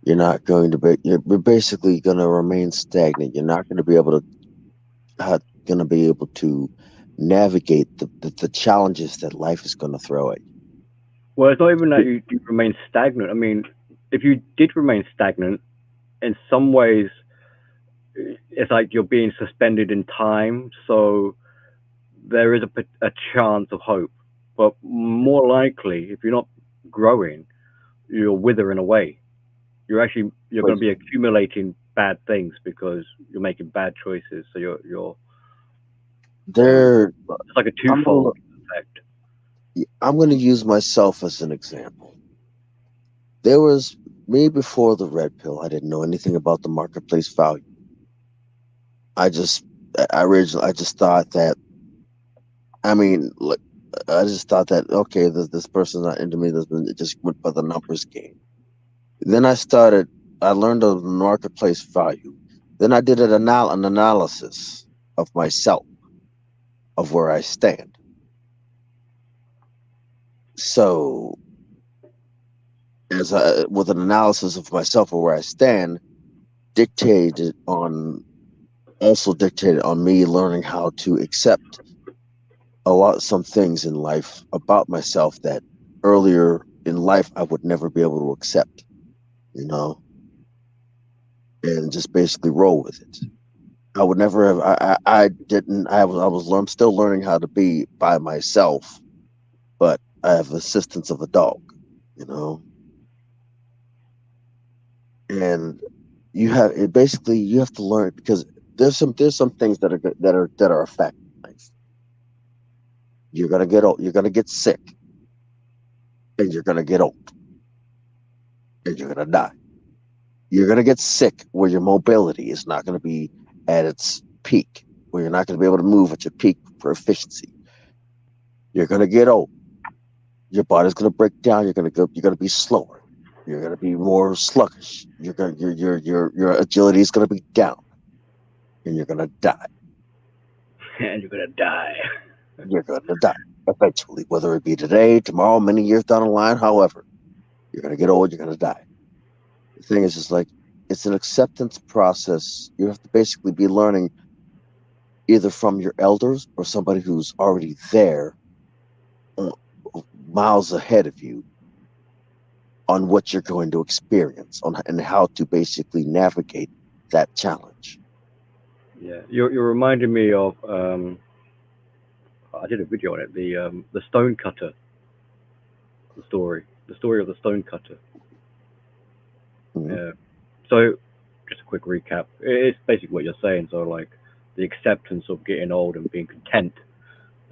you're not going to be. You're basically going to remain stagnant. You're not going to be able to navigate the challenges that life is going to throw at you. Well, it's not even that you remain stagnant. I mean, if you did remain stagnant, in some ways, it's like you're being suspended in time. So there is a chance of hope. But more likely, if you're not growing, you're withering away. You're going to be accumulating bad things because you're making bad choices. So you're it's like a twofold effect. I'm going to use myself as an example. There was me before the red pill. I didn't know anything about the marketplace value. I just thought that. I mean, I just thought that okay, this person's not into me. It just went by the numbers game. Then I learned of the marketplace value. Then I did an analysis of myself, of where I stand. So, with an analysis of myself or where I stand, dictated on me learning how to accept some things in life about myself that earlier in life I would never be able to accept, and just basically roll with it. I would never have. I'm still learning how to be by myself, but I have assistance of a dog, and you have to learn, because there's some things that are affecting life. You're gonna get old. You're gonna get sick, and you're gonna get old, and you're gonna die. You're gonna get sick where your mobility is not gonna be at its peak, where you're not gonna be able to move at your peak for efficiency. You're gonna get old. Your body's gonna break down. You're gonna be slower. You're gonna be more sluggish. Your agility is gonna be down, and you're gonna die. And you're gonna die. You're gonna die. eventually, whether it be today, tomorrow, many years down the line. However, you're gonna get old, you're gonna die. The thing is, just like it's an acceptance process. You have to basically be learning either from your elders or somebody who's already there, uh, miles ahead of you, on what you're going to experience and how to basically navigate that challenge. Yeah, you're reminding me of I did a video on it, the stone cutter, the story of the stone cutter. Mhm. Yeah. So just a quick recap. It's basically what you're saying. So like the acceptance of getting old and being content.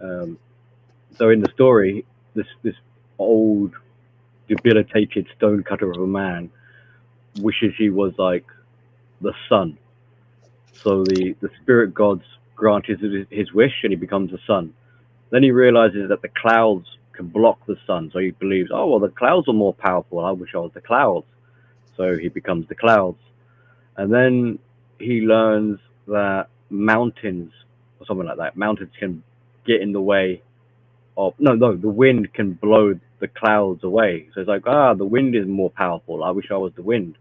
So in the story, this old, debilitated stonecutter of a man wishes he was like the sun. So the spirit gods grant his wish, and he becomes the sun. Then he realizes that the clouds can block the sun, so he believes, oh well, the clouds are more powerful. I wish I was the clouds. So he becomes the clouds, and then he learns that mountains or something like that, mountains can get in the way of the wind can blow the clouds away. So it's like, the wind is more powerful. I wish I was the wind.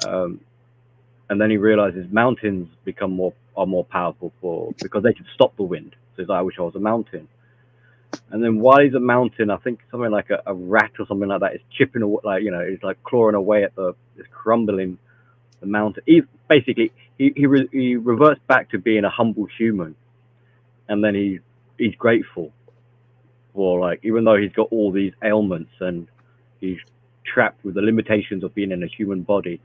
And then he realizes mountains are more powerful because they can stop the wind. So he's like, I wish I was a mountain. And then while he's a mountain, I think something like a rat or something like that is chipping away, like it's like clawing away at it's crumbling the mountain. He reverts back to being a humble human, and then he's grateful for, like, even though he's got all these ailments and he's trapped with the limitations of being in a human body,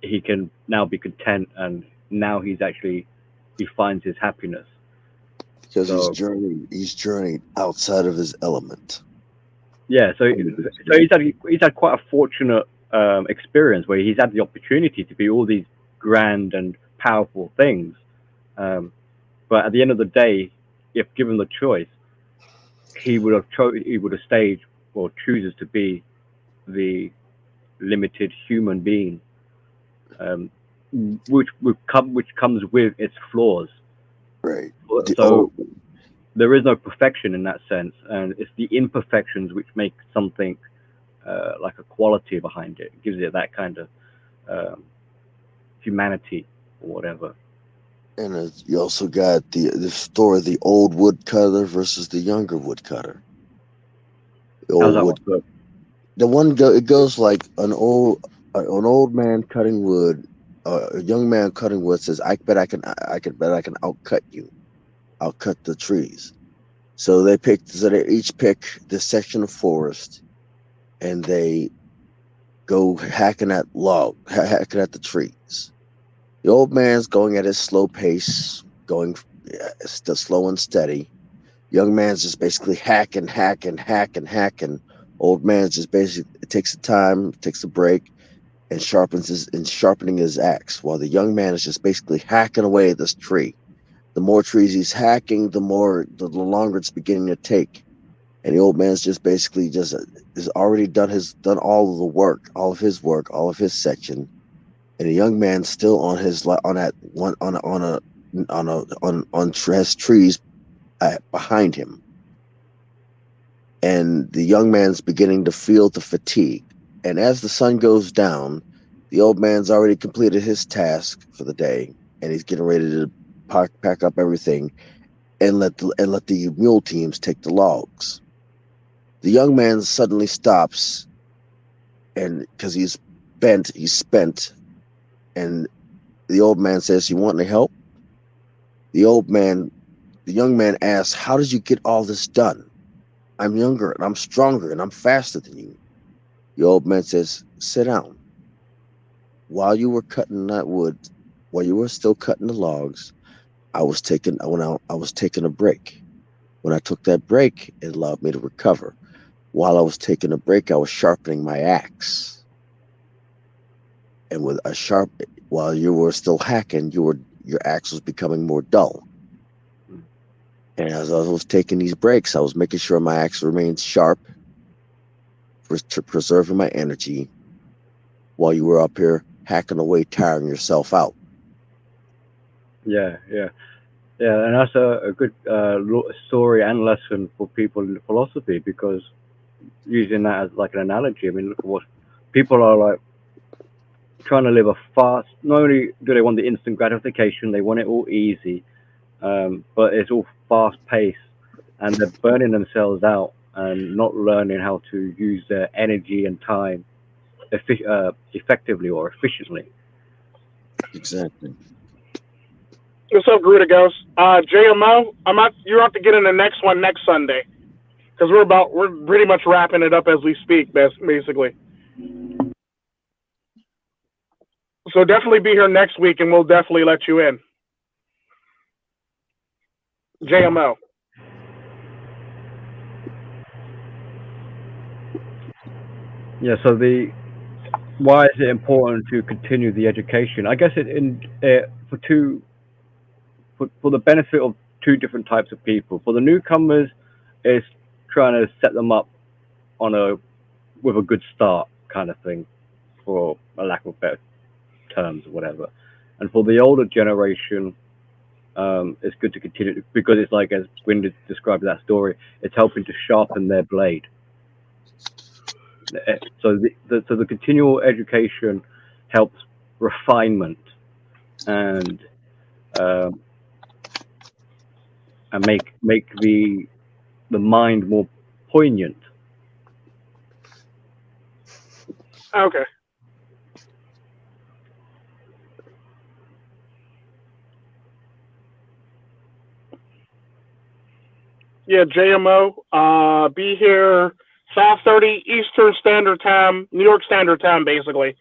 he can now be content, and now he finds his happiness. Because he's journeyed outside of his element. Yeah, so he's had quite a fortunate experience where he's had the opportunity to be all these grand and powerful things, but at the end of the day, if given the choice, he would have stayed, or chooses to be, the limited human being, which comes with its flaws. Right. So there is no perfection in that sense, and it's the imperfections which make something like a quality behind it. It gives it that kind of humanity or whatever. And you also got the story of the old woodcutter versus the younger woodcutter. The it goes like an old man cutting wood, a young man cutting wood says, I bet I can outcut you. I'll cut the trees. So they each pick this section of forest, and they go hacking at the trees. The old man's going at his slow pace, going still slow and steady. Young man's just basically hacking. Old man's just basically takes the time, takes a break, and sharpening his axe, while the young man is just basically hacking away at this tree. The more trees he's hacking, the longer it's beginning to take. And the old man's just basically has already done all of the work, all of his section. And the young man's still on his trees behind him. And the young man's beginning to feel the fatigue. And as the sun goes down, the old man's already completed his task for the day, and he's getting ready to pack up everything and let the mule teams take the logs. The young man suddenly stops, and because he's spent, and the old man says, "You want any help?" The young man asks, "How did you get all this done? I'm younger and I'm stronger and I'm faster than you." The old man says, "Sit down. While you were cutting that wood, while you were still cutting the logs, I was taking a break. When I took that break, it allowed me to recover. While I was taking a break, I was sharpening my axe. And while you were still hacking, your axe was becoming more dull. And as I was taking these breaks, I was making sure my axe remained sharp, preserving my energy, while you were up here hacking away, tiring yourself out." Yeah. Yeah, and that's a good story and lesson for people in philosophy, because using that as like an analogy, I mean, look at what people are like trying to live a fast. Not only do they want the instant gratification, they want it all easy, but it's all fast paced, and they're burning themselves out and not learning how to use their energy and time effectively or efficiently. Exactly. What's up, Gruda Ghost? JMO, you're out to get in the next one next Sunday, because we're pretty much wrapping it up as we speak, basically. So definitely be here next week, and we'll definitely let you in. JMO. Yeah. So why is it important to continue the education? I guess for the benefit of two different types of people. For the newcomers, it's trying to set them up with a good start kind of thing, for a lack of better terms or whatever. And for the older generation, it's good to continue, because it's like, as Gwyn described that story, it's helping to sharpen their blade. So the continual education helps refinement and make the mind more poignant. Okay. Yeah, JMO. Be here 5:30 Eastern Standard Time, New York Standard Time, basically.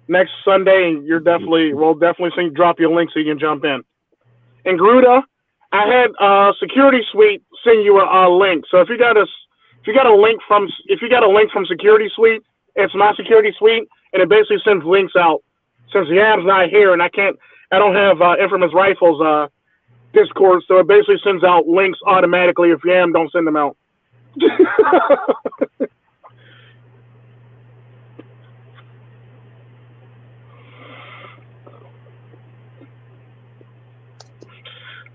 Next Sunday, we'll definitely drop you a link so you can jump in. And Gruda, I had Security Suite send you a link. So if you got a link from Security Suite, it's my Security Suite, and it basically sends links out. Since Yam's not here, and I don't have Infamous Rifles Discord, so it basically sends out links automatically if Yam don't send them out.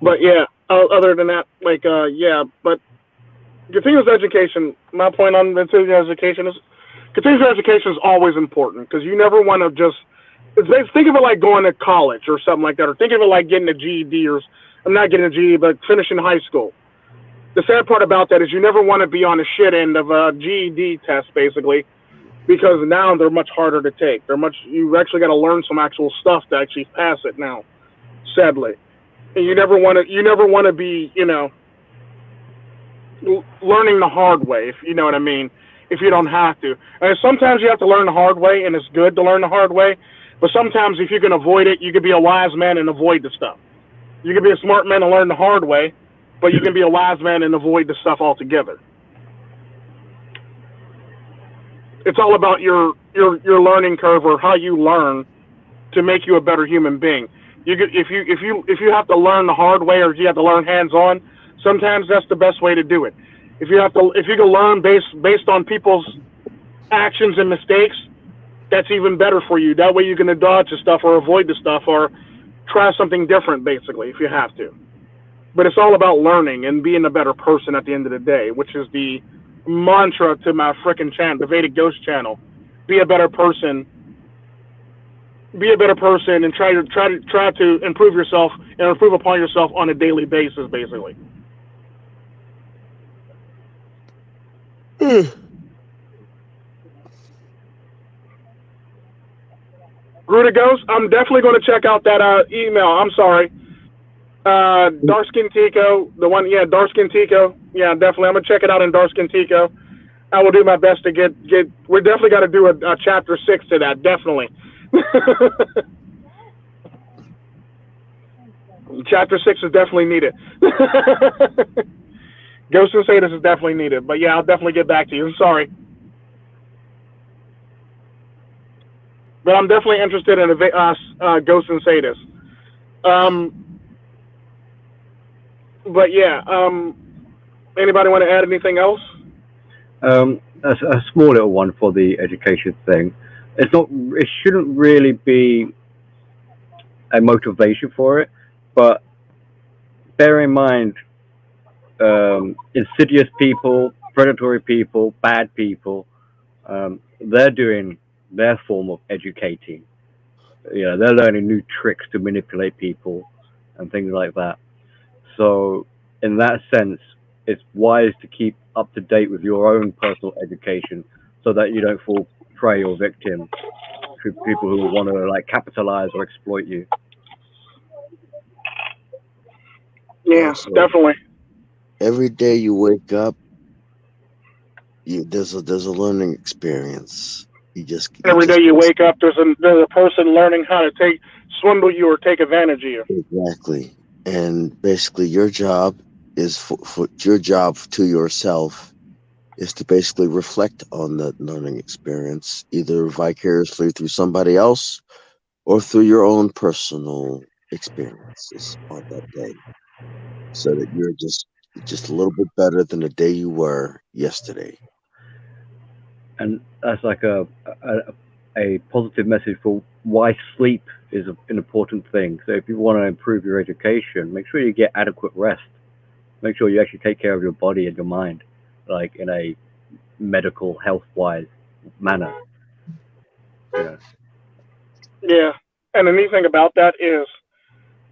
But yeah, other than that, but continuous education, my point on continuous education is always important, because you never want to just, think of it like going to college or something like that, or think of it like getting a GED, or I'm not getting a GED, but finishing high school. The sad part about that is you never want to be on the shit end of a GED test, basically, because now they're much harder to take. You actually got to learn some actual stuff to actually pass it now, sadly. And you never want to be, learning the hard way, if you know what I mean, if you don't have to. And sometimes you have to learn the hard way, and it's good to learn the hard way, but sometimes if you can avoid it, you can be a wise man and avoid the stuff. You can be a smart man and learn the hard way, but you can be a wise man and avoid the stuff altogether. It's all about your learning curve, or how you learn to make you a better human being. If you have to learn the hard way, or if you have to learn hands-on, sometimes that's the best way to do it. If you can learn based on people's actions and mistakes, that's even better for you. That way you can dodge the stuff or avoid the stuff or try something different, basically, if you have to. But it's all about learning and being a better person at the end of the day, which is the mantra to my frickin' channel, the Vedic Ghost channel. Be a better person. Be a better person, and try to improve yourself and improve upon yourself on a daily basis, basically. Gruda Ghost, I'm definitely going to check out that email. I'm sorry. Darskin Tico, the one, yeah, Darskin Tico. Yeah, definitely. I'm going to check it out in Darskin Tico. I will do my best to get we definitely got to do a chapter 6 to that, definitely. Chapter 6 is definitely needed. Ghost and Sadist is definitely needed. But yeah, I'll definitely get back to you. I'm sorry. But I'm definitely interested in Ghost and Sadist. But yeah, anybody want to add anything else? A small little one for the education thing. It shouldn't really be a motivation for it, but bear in mind, insidious people, predatory people, bad people, they're doing their form of educating. They're learning new tricks to manipulate people and things like that. So, in that sense, it's wise to keep up to date with your own personal education so that you don't fall prey or victim to people who want to like capitalize or exploit you. Yeah, definitely. Every day you wake up, there's a learning experience. Every day you wake up, there's a person learning how to swindle you or take advantage of you. Exactly, and basically your job is your job to yourself is to basically reflect on that learning experience, either vicariously through somebody else or through your own personal experiences on that day, so that you're just a little bit better than the day you were yesterday. And that's like a positive message for why sleep is an important thing. So if you want to improve your education, make sure you get adequate rest. Make sure you actually take care of your body and your mind, like in a medical, health-wise manner. Yeah. And the neat thing about that is,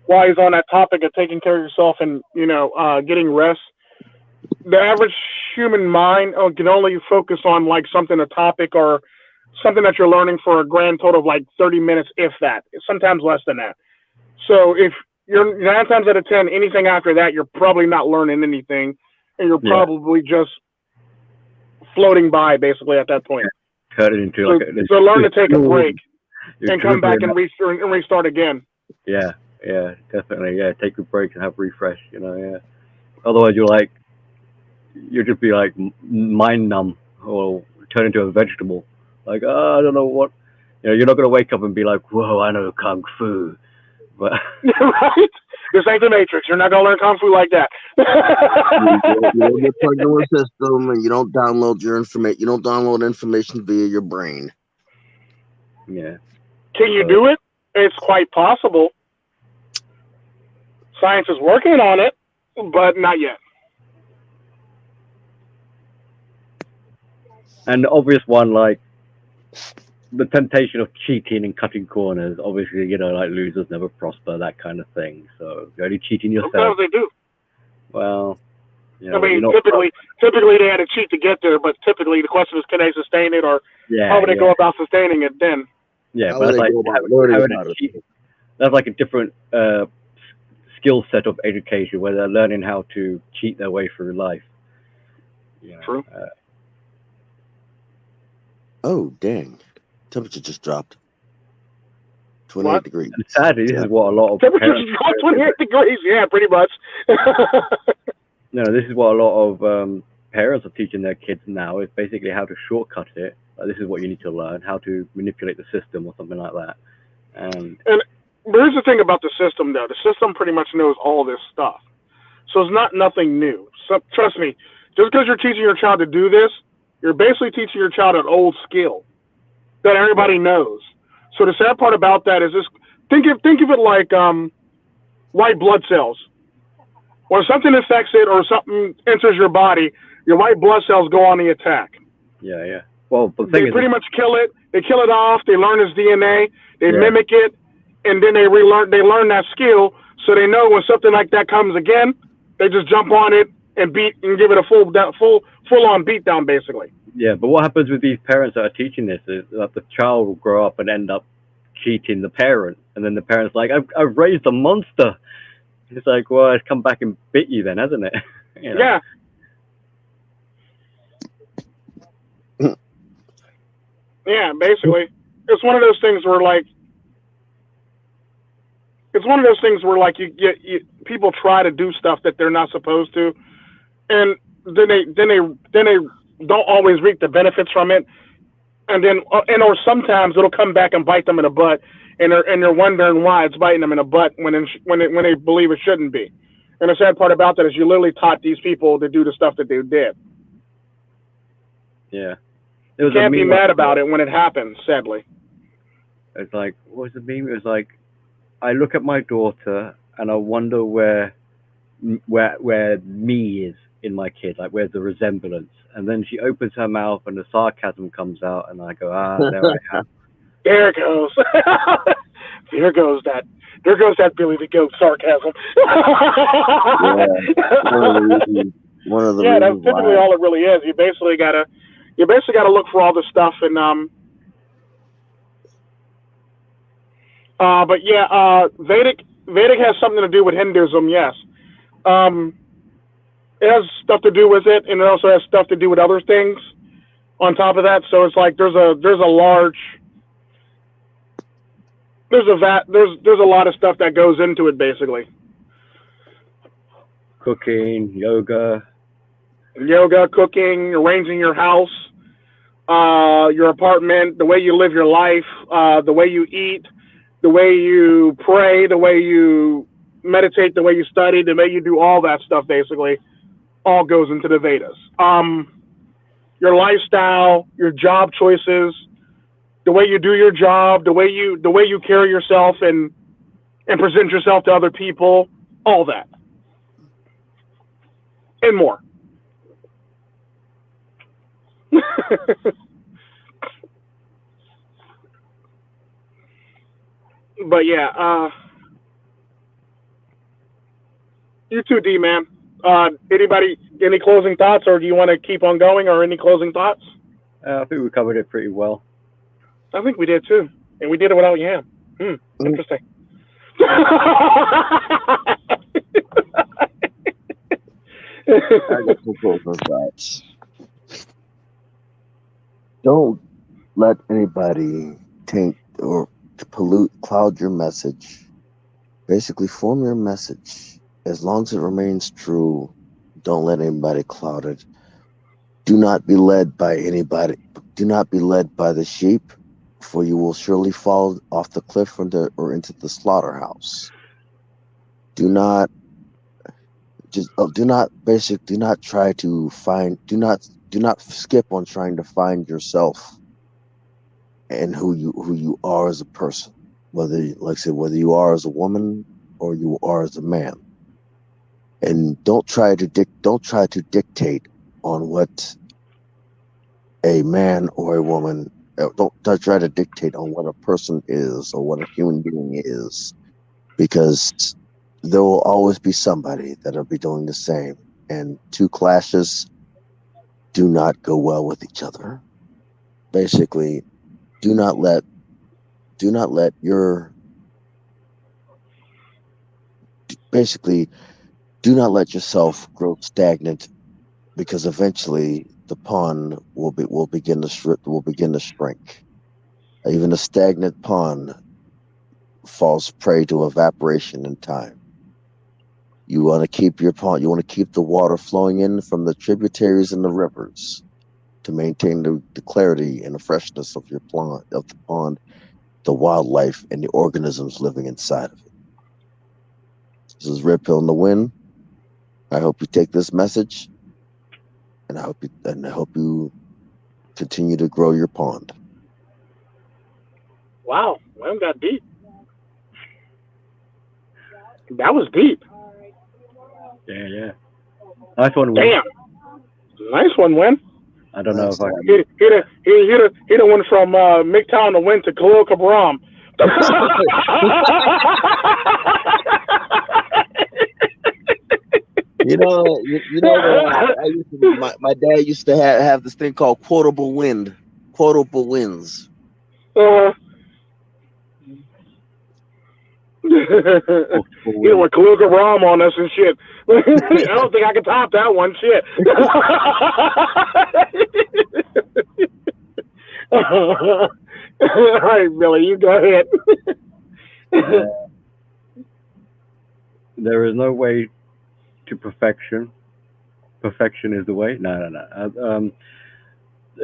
while he's on that topic of taking care of yourself and, getting rest, the average human mind can only focus on like a topic or something that you're learning for a grand total of like 30 minutes, if that, sometimes less than that. So if you're 9 times out of 10, anything after that, you're probably not learning anything, and you're probably just floating by basically at that point. Cut it into so learn to take a break and come back and restart again. Yeah, definitely. Yeah, take a break and have refresh. Otherwise, you'll just be like mind numb or turn into a vegetable. Like, I don't know what. You're not gonna wake up and be like, "Whoa, I know kung fu," but right. This ain't the Matrix. You're not gonna learn kung fu like that. You don't get plugged into a system, and you don't download your information. You don't download information via your brain. Yeah. Can you do it? It's quite possible. Science is working on it, but not yet. And the obvious one, like the temptation of cheating and cutting corners. Obviously, like losers never prosper, that kind of thing. So you're only cheating yourself. Sometimes they do. Well, I mean, typically they had to cheat to get there, but typically the question is, can they sustain it, or how would they go about sustaining it then? Yeah, but that's like a different skill set of education where they're learning how to cheat their way through life. True. Oh, dang. Temperature just dropped. 28 degrees. And sadly, this is what a lot of temperature just dropped 28 degrees. Yeah, pretty much. This is what a lot of parents are teaching their kids now, is basically how to shortcut it. Like, this is what you need to learn, how to manipulate the system or something like that. And here's the thing about the system, though. The system pretty much knows all this stuff. So it's nothing new. So, trust me, just because you're teaching your child to do this, you're basically teaching your child an old skill that everybody knows. So the sad part about that is this: think of it like white blood cells. When something affects it or something enters your body, your white blood cells go on the attack. Yeah. Well, they pretty much kill it. They kill it off. They learn its DNA. They mimic it, and then they learn that skill, so they know when something like that comes again, they just jump on it and give it a full on beat down, basically. Yeah, but what happens with these parents that are teaching this is that the child will grow up and end up cheating the parent, and then the parent's like, I've raised a monster. It's like, well, it's come back and bit you then, hasn't it? Yeah. Yeah, basically. It's one of those things where people try to do stuff that they're not supposed to, and then they don't always reap the benefits from it, or sometimes it'll come back and bite them in the butt, and they're wondering why it's biting them in the butt when they believe it shouldn't be. And the sad part about that is you literally taught these people to do the stuff that they did. Yeah. You can't be mad about it when it happens, sadly. It's like, what was the meme? It was like, I look at my daughter and I wonder where where me is in my kid, like where's the resemblance? And then she opens her mouth and the sarcasm comes out, and I go, there I am. There it goes. There goes that Billy the Goat sarcasm. One of the yeah, that's reasons typically why. all it really is. You basically gotta look for all the stuff and but yeah, Vedic has something to do with Hinduism, yes. It has stuff to do with it, and it also has stuff to do with other things on top of that. So it's like there's a lot of stuff that goes into it, basically. Cooking, yoga, cooking, arranging your house, your apartment, the way you live your life, the way you eat, the way you pray, the way you meditate, the way you study, the way you do all that stuff, basically, all goes into the Vedas. Your lifestyle, your job choices, the way you do your job, the way you carry yourself and present yourself to other people, all that. And more. But yeah, you too, D man. Anybody, any closing thoughts, or do you want to keep on going, or any closing thoughts? I think we covered it pretty well. I think we did too, and we did it without Yam. Interesting. I got some closing thoughts. Don't let anybody taint or cloud your message. Basically, form your message. As long as it remains true, don't let anybody cloud it. Do not be led by anybody. Do not be led by the sheep, for you will surely fall off the cliff or into the slaughterhouse. Do not skip on trying to find yourself and who you are as a person, whether you are as a woman or you are as a man. And don't try to dictate on what a man or a woman. Don't try to dictate on what a person is or what a human being is, because there will always be somebody that'll be doing the same, and two clashes do not go well with each other. Basically, do not let yourself grow stagnant, because eventually the pond will begin to shrink. Even a stagnant pond falls prey to evaporation in time. You want to keep your pond. You want to keep the water flowing in from the tributaries and the rivers to maintain the clarity and the freshness of the pond, the wildlife and the organisms living inside of it. This is Red Pill in the Wind. I hope you take this message, and I hope you continue to grow your pond. Wow, that got deep. That was deep. Yeah. Nice one, Win. Damn. Nice one, Win. I don't know if I can. He the one from MGTOW to Win to Khalil Kabram. My dad used to have this thing called quotable wins. He went Khalil Kabram on us and shit. I don't think I can top that one. Shit. All right, Billy, you go ahead. There is no way to perfection. Perfection is the way. No.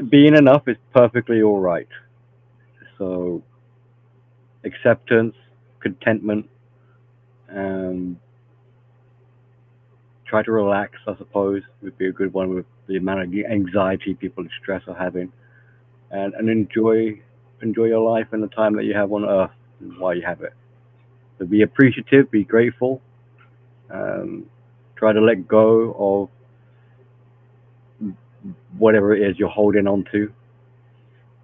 Being enough is perfectly all right. So, acceptance, contentment, try to relax, I suppose, would be a good one with the amount of anxiety people and stress are having, and enjoy your life and the time that you have on Earth while you have it. So be appreciative, be grateful, Try to let go of whatever it is you're holding on to.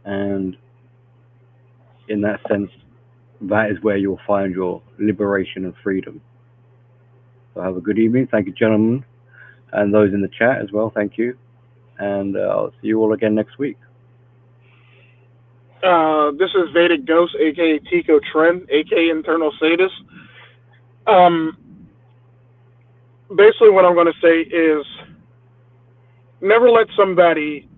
And in that sense, that is where you'll find your liberation and freedom. So have a good evening. Thank you, gentlemen. And those in the chat as well, thank you. And I'll see you all again next week. This is Vedic Ghost, aka Tico Tren, aka Internal Sadist. Basically, what I'm going to say is never let somebody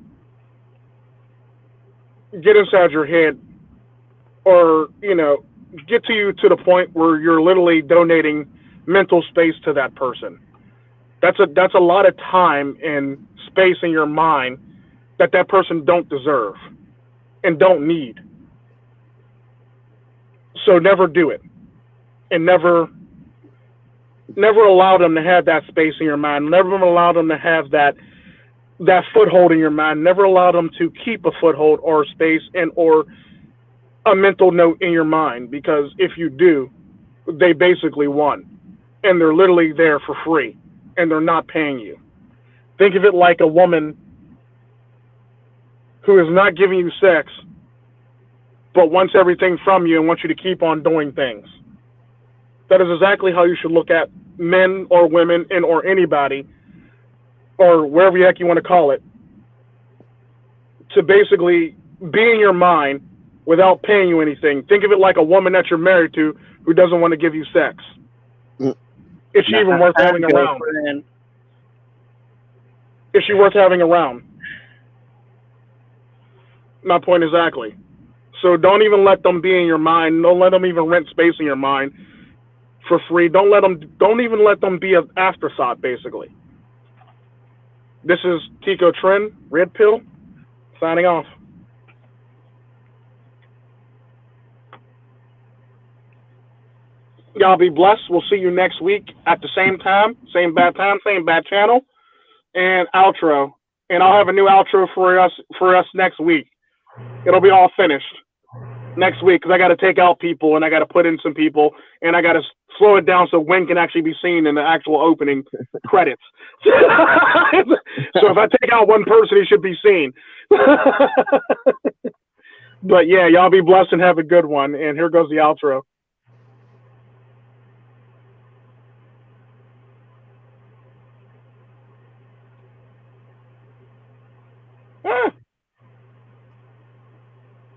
get inside your head or, get to you to the point where you're literally donating mental space to that person. That's a lot of time and space in your mind that person don't deserve and don't need. So never do it, and never allow them to have that space in your mind. Never allow them to have that foothold in your mind. Never allow them to keep a foothold or space or a mental note in your mind, because if you do, they basically won, and they're literally there for free, and they're not paying you. Think of it like a woman who is not giving you sex, but wants everything from you and wants you to keep on doing things. That is exactly how you should look at men or women or anybody, or wherever the heck you want to call it, to basically be in your mind without paying you anything. Think of it like a woman that you're married to who doesn't want to give you sex. Is she even worth having around? Is she worth having around? My point exactly. So don't even let them be in your mind. Don't let them even rent space in your mind for free. Don't even let them be an afterthought, basically. This is Tico Tren, Red Pill, signing off. Y'all be blessed. We'll see you next week at the same time, same bad channel, and outro. And I'll have a new outro for us next week. It'll be all finished next week, because I got to take out people and I got to put in some people and I got to slow it down so Wayne can actually be seen in the actual opening credits. So if I take out one person, he should be seen. But yeah, y'all be blessed and have a good one. And here goes the outro.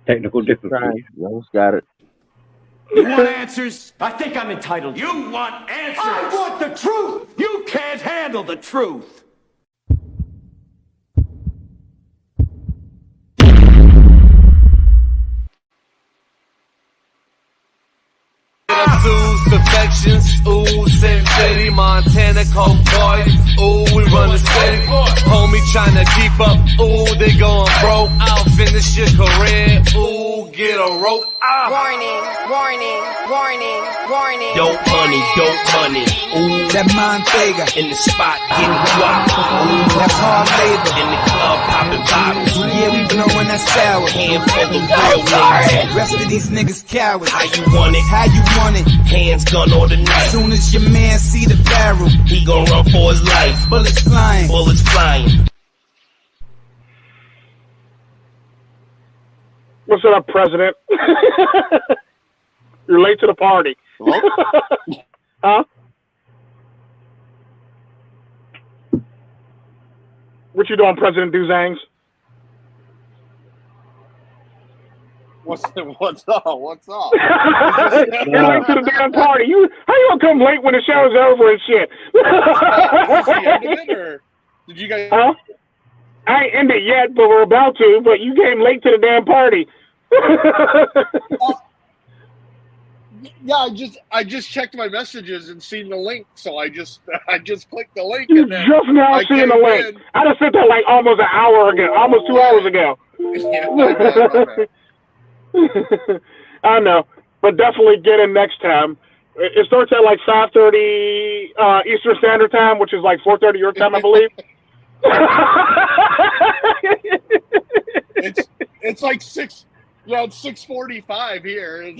Technical difficulty. Young's got it. You want answers? I think I'm entitled. You want answers? I want the truth! You can't handle the truth. Sue's perfections, ooh, Sin City, Montana, Coke boys, ooh, we run the city. Homie tryna keep up, ooh, they going broke. I'll finish your career, ooh, get a rope. Warning, warning, warning, warning. Dope money. Ooh, That Montega, in the spot, getting guap. Ooh, that's hard labor. in the club, popping bottles. Yeah, we blowing that sour. Handful of real niggas. Rest of these niggas cowards. How you want it? How you want it? Hands gun or the knife. Soon as your man see the barrel, He gon' run for his life. bullets flying. Bullets flying. What's up, President? You're late to the party. Huh? What you doing, President Duzangs? What's up? What's up? You're late to the damn party. How you gonna come late when the show's over and shit? Is the end of it, or did you guys? Huh? I ain't ended yet, but we're about to. But you came late to the damn party. Yeah, I just checked my messages and seen the link, so I just clicked the link. You and then just now I seeing the came link. in. I just sent that like almost an hour ago, almost 2 hours ago. Yeah, my bad. I know, but definitely get in next time. It starts at like 5:30 Eastern Standard Time, which is like 4:30 your time, I believe. It's like 6. Yeah, it's 6:45 here.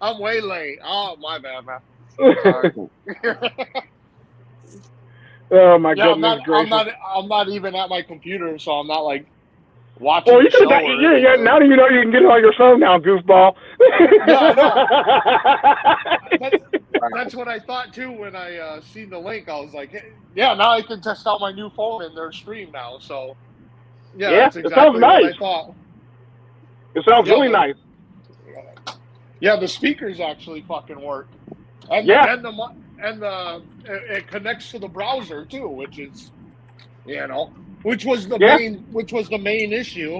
I'm way late. Oh, my bad, man. Sorry. Oh my Yeah, goodness gracious! I'm not even at my computer, so I'm not like watching. Well, you the could show have or yeah. anything. Now that you know you can get it on your phone now, goofball. Yeah, I know. That's what I thought too when I seen the link. I was like, hey, yeah, now I can test out my new phone in their stream now. So yeah, that's it sounds exactly what nice. I thought. It sounds really nice. Yeah, the speakers actually fucking work. And Yeah. It connects to the browser too, which is, which was the main issue.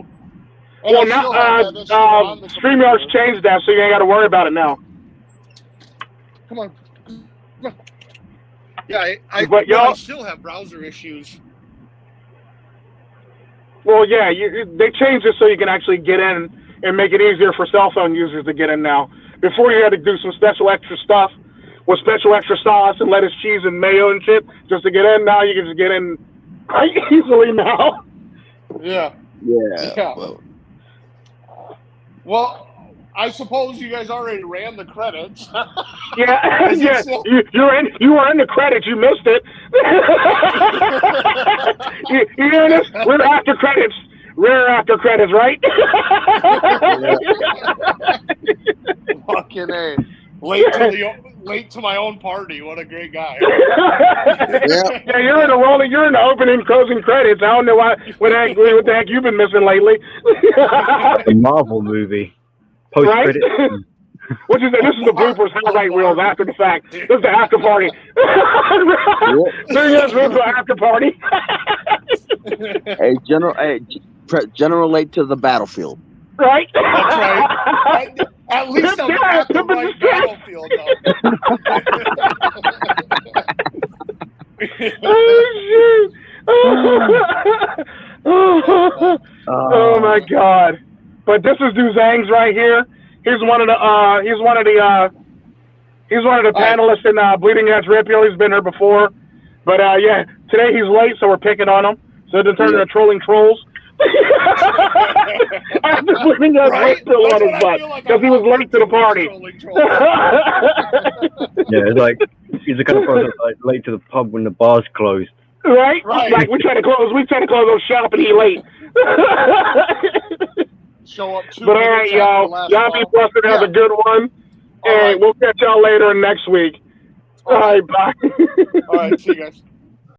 And Well, I now still have that issue on the StreamYard's computer. changed that, so you ain't got to worry about it now. Come on. Yeah, But I still have browser issues. Well, yeah, they changed it so you can actually get in and make it easier for cell phone users to get in now. Before you had to do some special extra stuff with special extra sauce and lettuce, cheese, and mayo and shit just to get in. Now you can just get in quite easily now. Yeah. Yeah. Well, I suppose you guys already ran the credits. Yeah, yeah. You were in the credits. You missed it. you hear this? We're after credits. We're after credits, right? Fucking A. Late to my own party. What a great guy. Yeah, you're in the opening, closing credits. I don't know what the heck you've been missing lately. The Marvel movie. Post credit. Right? This is the bloopers highlight reels after the fact. This is the after party. After party. General late to the battlefield. Right? That's right. At least I'm at the right battlefield, though. Oh my God! But this is Duzangs right here. He's one of the panelists in Bleeding Edge Red Pill. He's been here before, but yeah, today he's late, so we're picking on him. So they're turning into trolling trolls. After Bleeding Edge Red Pill on his butt because he was late to the party. Yeah, it's like he's the kind of person like late to the pub when the bar's closed. Right? Like we try to close those shop and he late. Show up but all right, y'all be blessed and have a good one. And we'll catch y'all later next week. All right, bye. All right, see you guys.